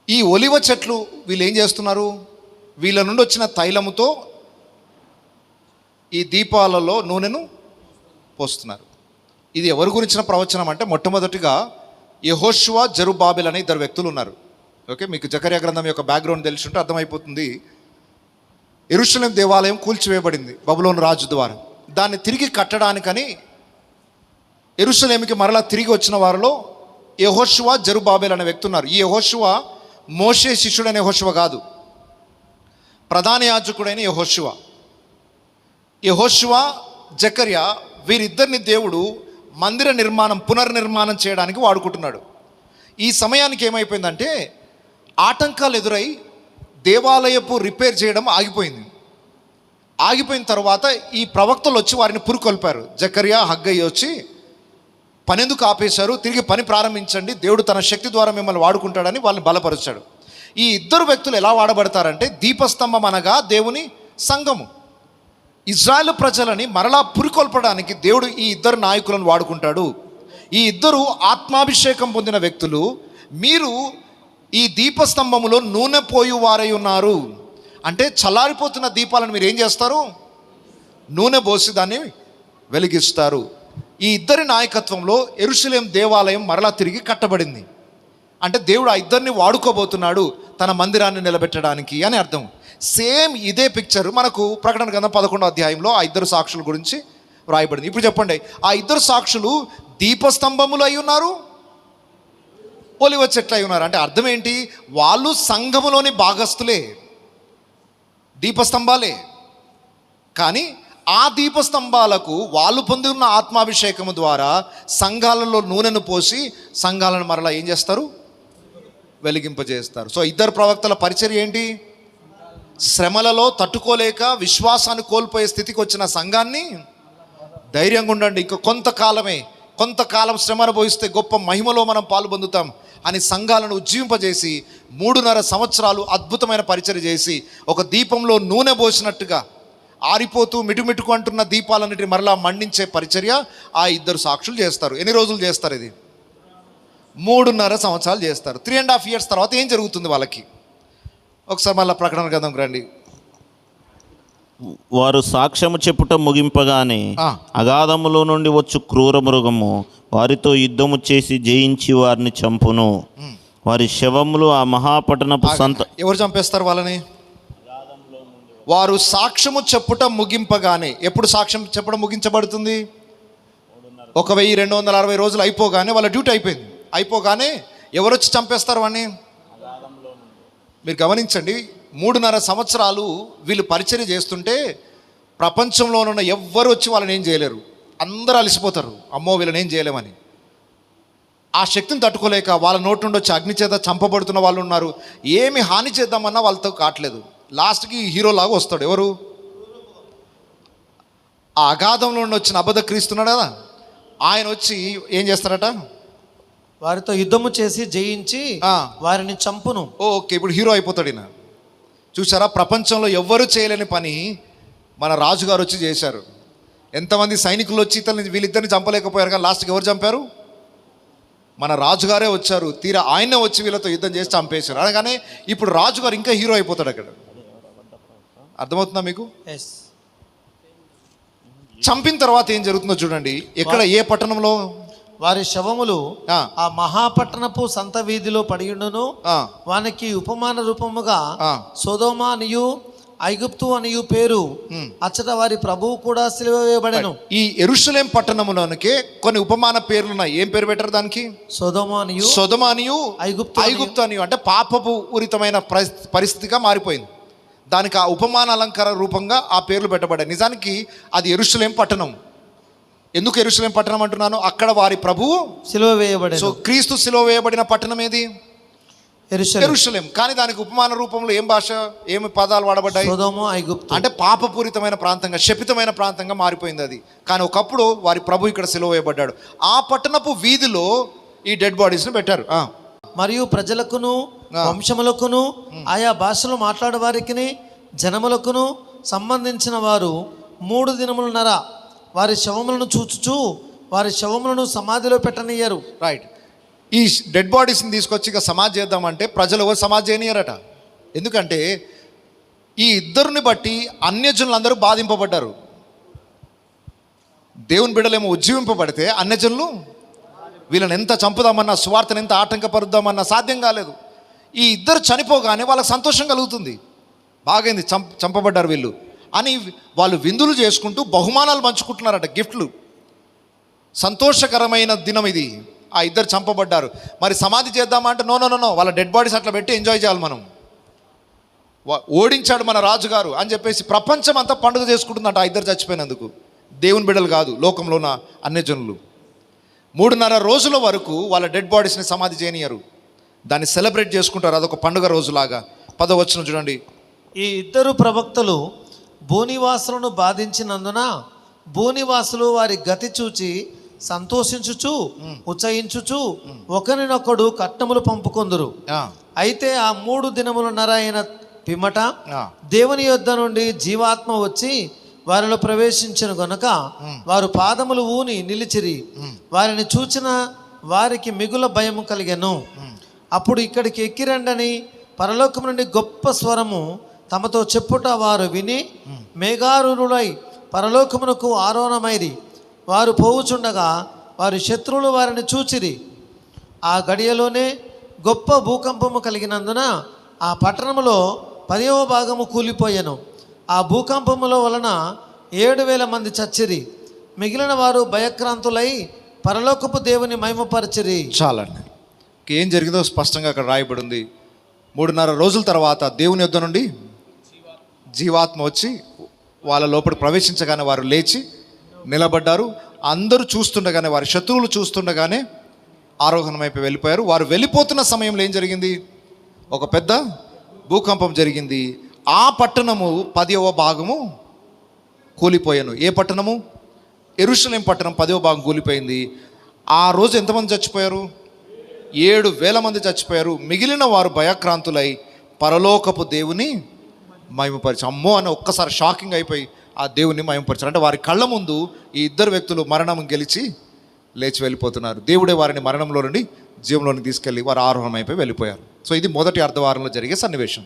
Speaker 1: ఈ ఒలివ చెట్లు వీళ్ళు ఏం చేస్తున్నారు? వీళ్ళ నుండి వచ్చిన తైలముతో ఈ దీపాలలో నూనెను పోస్తున్నారు. ఇది ఎవరి గురించిన ప్రవచనం అంటే, మొట్టమొదటిగా యెహోషువ, జెరుబ్బాబెల్ అనే 2 వ్యక్తులు ఉన్నారు. ఓకే, మీకు జకర్యా గ్రంథం యొక్క బ్యాక్గ్రౌండ్ తెలిసి ఉంటే అర్థమైపోతుంది. యెరూషలేం దేవాలయం కూల్చివేయబడింది బబులోను రాజు ద్వారా. దాన్ని తిరిగి కట్టడానికని యెరూషలేముకి మరలా తిరిగి వచ్చిన వారిలో యెహోషువ, జెరుబ్బాబెల్ అనే వ్యక్తి ఉన్నారు. ఈ యెహోషువ మోషే శిష్యుడైన యెహోషువ కాదు, ప్రధాన యాజకుడైన యెహోషువ. జకర్యా వీరిద్దరిని దేవుడు మందిర నిర్మాణం, పునర్నిర్మాణం చేయడానికి వాడుకుంటున్నాడు. ఈ సమయానికి ఏమైపోయిందంటే, ఆటంకాలు ఎదురై దేవాలయపు రిపేర్ చేయడం ఆగిపోయింది. ఆగిపోయిన తర్వాత ఈ ప్రవక్తలు వచ్చి వారిని పురుకొల్పారు. జకర్యా, హగ్గయ్య వచ్చి పని ఎందుకు ఆపేశారు, తిరిగి పని ప్రారంభించండి, దేవుడు తన శక్తి ద్వారా మిమ్మల్ని వాడుకుంటాడని వాళ్ళని బలపరిచాడు. ఈ 2 వ్యక్తులు ఎలా వాడబడతారంటే, దీపస్తంభం అనగా దేవుని సంఘము, ఇజ్రాయెల్ ప్రజలని మరలా పురికొల్పడానికి దేవుడు ఈ 2 నాయకులను వాడుకుంటాడు. ఈ 2 ఆత్మాభిషేకం పొందిన వ్యక్తులు. మీరు ఈ దీపస్తంభములో నూనె పోయి వారై ఉన్నారు. అంటే చల్లారిపోతున్న దీపాలను మీరు ఏం చేస్తారు? నూనె పోసి దాన్ని వెలిగిస్తారు. ఈ ఇద్దరి నాయకత్వంలో యెరూషలేం దేవాలయం మరలా తిరిగి కట్టబడింది. అంటే దేవుడు ఆ ఇద్దరిని వాడుకోబోతున్నాడు తన మందిరాన్ని నిలబెట్టడానికి అని అర్థం. సేమ్ ఇదే పిక్చర్ మనకు ప్రకటన గ్రంథం 11వ అధ్యాయంలో ఆ ఇద్దరు సాక్షుల గురించి వ్రాయబడింది. ఇప్పుడు చెప్పండి, ఆ ఇద్దరు సాక్షులు దీపస్తంభములు అయి ఉన్నారు, ఒలివ చెట్లు అయి ఉన్నారు. అంటే అర్థం ఏంటి? వాళ్ళు సంఘములోని భాగస్థులే, దీపస్తంభాలే. కానీ ఆ దీపస్తంభాలకు వాళ్ళు పొంది ఉన్న ఆత్మాభిషేకము ద్వారా సంఘాలలో నూనెను పోసి సంఘాలను మరలా ఏం చేస్తారు? వెలిగింపజేస్తారు. సో ఇద్దరు ప్రవక్తల పరిచర్య ఏంటి? శ్రమలలో తట్టుకోలేక విశ్వాసాన్ని కోల్పోయే స్థితికి వచ్చిన సంఘాన్ని ధైర్యంగా ఉండండి, ఇంక కొంతకాలం శ్రమ అనుభవిస్తే గొప్ప మహిమలో మనం పాలు పొందుతాం అని సంఘాలను ఉజ్జీవింపజేసి 3.5 సంవత్సరాలు అద్భుతమైన పరిచర్య చేసి ఒక దీపంలో నూనె పోసినట్టుగా ఆరిపోతూ మిటుమిటుకు అంటున్న దీపాలన్నిటిని మరలా మండించే పరిచర్య ఆ ఇద్దరు సాక్షులు చేస్తారు. ఎన్ని రోజులు చేస్తారు? ఇది 3.5 సంవత్సరాలు చేస్తారు. 3.5 years తర్వాత ఏం జరుగుతుంది వాళ్ళకి? ఒకసారి మళ్ళీ ప్రకటన గ్రంథంకి రండి.
Speaker 2: వారు సాక్ష్యము చెప్పుట ముగింపగానే అగాధములో నుండి వచ్చు క్రూర మృగము వారితో యుద్ధము చేసి జయించి వారిని చంపును. వారి శవములు ఆ మహాపట్టణపు
Speaker 1: ఎవరు చంపేస్తారు వాళ్ళని? వారు సాక్ష్యము చెప్పుట ముగింపగానే. ఎప్పుడు సాక్ష్యం చెప్పడం ముగించబడుతుంది? 1260 రోజులు అయిపోగానే వాళ్ళ డ్యూటీ అయిపోయింది. అయిపోగానే ఎవరు వచ్చి చంపేస్తారు వాడిని? మీరు గమనించండి, 3.5 సంవత్సరాలు వీళ్ళు పరిచర్య చేస్తుంటే ప్రపంచంలో ఉన్న ఎవ్వరు వచ్చి వాళ్ళని ఏం చేయలేరు. అందరూ అలసిపోతారు, అమ్మో వీళ్ళని ఏం చేయలేమని. ఆ శక్తిని తట్టుకోలేక వాళ్ళ నోటి నుండి వచ్చి అగ్ని చేత చంపబడుతున్న వాళ్ళు ఉన్నారు. ఏమి హాని చేద్దామన్నా వాళ్ళతో కావట్లేదు. లాస్ట్కి హీరో లాగా వస్తాడు. ఎవరు? ఆ అగాధంలో నుండి వచ్చిన అబద్ధ క్రీస్తున్నాడు కదా, ఆయన వచ్చి ఏం చేస్తారట?
Speaker 3: వారితో యుద్ధము చేసి జయించి వారిని చంపును.
Speaker 1: ఓకే, ఇప్పుడు హీరో అయిపోతాడు ఈయన. చూసారా, ప్రపంచంలో ఎవ్వరూ చేయలేని పని మన రాజుగారు వచ్చి చేశారు. ఎంతమంది సైనికులు వచ్చి వీళ్ళిద్దరిని చంపలేకపోయారు, కానీ లాస్ట్కి ఎవరు చంపారు? మన రాజుగారే వచ్చారు. తీరా ఆయనే వచ్చి వీళ్ళతో యుద్ధం చేసి చంపేశారు. అనగానే ఇప్పుడు రాజుగారు ఇంకా హీరో అయిపోతాడు అక్కడ. అర్థమవుతుందా మీకు? చంపిన తర్వాత ఏం జరుగుతుందో చూడండి. ఎక్కడ, ఏ పట్టణంలో?
Speaker 3: వారి శవములు ఆ మహాపట్టణపు సంత వీధిలో పడియుండును. వానికి ఉపమాన రూపముగా సొదొమ అనియు ఐగుప్తు అనియు పేరు అచ్చట వారి ప్రభువు కూడా సిలువ వేయబడెను.
Speaker 1: ఈ యెరూషలేం పట్టణములోనికి కొన్ని ఉపమాన పేర్లు ఉన్నాయి. ఏం పేరు పెట్టారు దానికి? సొదొమ అనియు ఐగుప్తు అనియు. అంటే పాపపు పూరితమైన పరిస్థితిగా మారిపోయింది. దానికి ఆ ఉపమాన అలంకార రూపంగా ఆ పేర్లు పెట్టబడ్డాయి. నిజానికి అది యెరూషలేం పట్టణం. ఎందుకు యెరూషలేం పట్టణం అంటున్నాను? అక్కడ వారి ప్రభువు
Speaker 3: సిలువ వేయబడెను.
Speaker 1: సో క్రీస్తు సిలువ వేయబడిన పట్టణం ఏది? యెరూషలేం. కానీ దానికి ఉపమాన రూపంలో ఏం భాష, ఏమి పదాలు వాడబడ్డాయి?
Speaker 3: సొదొమ ఐగుప్తు.
Speaker 1: అంటే పాపపూరితమైన ప్రాంతంగా, శపితమైన ప్రాంతంగా మారిపోయింది అది. కానీ ఒకప్పుడు వారి ప్రభు ఇక్కడ సిలువ వేయబడ్డాడు. ఆ పట్టణపు వీధిలో ఈ డెడ్ బాడీస్ని పెట్టారు.
Speaker 3: మరియు ప్రజలకును వంశములకును ఆయా భాషలు మాట్లాడే వారికి జనములకును సంబంధించిన వారు 3 దినములన్నర వారి శవములను చూచుచు వారి శవములను సమాధిలో పెట్టనియ్యరు.
Speaker 1: రైట్. ఈ డెడ్ బాడీస్ని తీసుకొచ్చి ఇక సమాధి చేద్దామంటే ప్రజలు ఎవరు సమాధి చేయనియరట. ఎందుకంటే ఈ ఇద్దరిని బట్టి అన్యజనులందరూ బాధింపబడ్డారు. దేవుని బిడ్డలేమో ఉజ్జీవింపబడితే అన్యజనులు వీళ్ళని ఎంత చంపుదామన్నా, సువార్తను ఎంత ఆటంకపరుద్దామన్నా సాధ్యం కాలేదు. ఈ ఇద్దరు చనిపోగానే వాళ్ళకి సంతోషం కలుగుతుంది. బాగైంది, చంపబడ్డారు వీళ్ళు అని వాళ్ళు విందులు చేసుకుంటూ బహుమానాలు పంచుకుంటున్నారట, గిఫ్ట్లు. సంతోషకరమైన దినం ఇది. ఆ ఇద్దరు చంపబడ్డారు. మరి సమాధి చేద్దామా అంటే నో, వాళ్ళ డెడ్ బాడీస్ అట్లా పెట్టి ఎంజాయ్ చేయాలి మనం. ఓడించాడు మన రాజుగారు అని చెప్పేసి ప్రపంచం అంతా పండుగ చేసుకుంటుందంట ఆ ఇద్దరు చచ్చిపోయినందుకు. దేవుని బిడ్డలు కాదు, లోకంలో ఉన్న అన్యజనులు. 3.5 రోజుల వరకు వాళ్ళ డెడ్ బాడీస్ని సమాధి చేయనియరు. దాన్ని సెలబ్రేట్ చేసుకుంటారు, అదొక పండుగ రోజులాగా. 10వ వచనం చూడండి.
Speaker 3: ఈ ఇద్దరు ప్రవక్తలు భూనివాసులను బాధించినందున భూనివాసులు వారి గతి చూచి సంతోషించుచు ఉచ్చయించుచు ఒకరినొకడు కట్నములు పంపుకొందురు. అయితే ఆ 3 దినములన్నర అయిన పిమ్మట దేవుని యొద్ద నుండి జీవాత్మ వచ్చి వారిలో ప్రవేశించిన గనుక వారు పాదములు ఊని నిలిచిరి. వారిని చూచిన వారికి మిగుల భయము కలిగెను. అప్పుడు ఇక్కడికి ఎక్కిరండని పరలోకం నుండి గొప్ప స్వరము తమతో చెప్పుట వారు విని మేఘారురులై పరలోకమునకు ఆరోహణమైరి. వారు పోవుచుండగా వారి శత్రువులు వారిని చూచిరి. ఆ గడియలోనే గొప్ప భూకంపము కలిగినందున ఆ పట్టణములో 10వ భాగము కూలిపోయెను. ఆ భూకంపముల వలన 7,000 మంది చచ్చిరి. మిగిలిన వారు భయక్రాంతులై పరలోకపు దేవుని మహిమపరచిరి.
Speaker 1: చాలండి. ఏం జరిగిందో స్పష్టంగా అక్కడ రాయబడి ఉంది. 3.5 రోజుల తర్వాత దేవుని యొద్ద నుండి జీవాత్మ వచ్చి వాళ్ళ లోపల ప్రవేశించగానే వారు లేచి నిలబడ్డారు. అందరూ చూస్తుండగానే, వారి శత్రువులు చూస్తుండగానే ఆరోహణమైపోయి వెళ్ళిపోయారు. వారు వెళ్ళిపోతున్న సమయంలో ఏం జరిగింది? ఒక పెద్ద భూకంపం జరిగింది. ఆ పట్టణము 10వ భాగము కూలిపోయాను. ఏ పట్టణము? యెరూషలేం పట్టణం 10వ భాగం కూలిపోయింది. ఆ రోజు ఎంతమంది చచ్చిపోయారు? 7,000 మంది చచ్చిపోయారు. మిగిలిన వారు భయక్రాంతులై పరలోకపు దేవుని మహిమపరిచారు. అమ్మో అని ఒక్కసారి షాకింగ్ అయిపోయి ఆ దేవుని మహిమపరిచారు. అంటే వారి కళ్ళ ముందు ఈ ఇద్దరు వ్యక్తులు మరణం గెలిచి లేచి వెళ్ళిపోతున్నారు. దేవుడే వారిని మరణంలో నుండి జీవంలోని తీసుకెళ్ళి వారు ఆరోహణం అయిపోయి వెళ్ళిపోయారు. సో ఇది మొదటి అర్ధవారంలో జరిగే సన్నివేశం.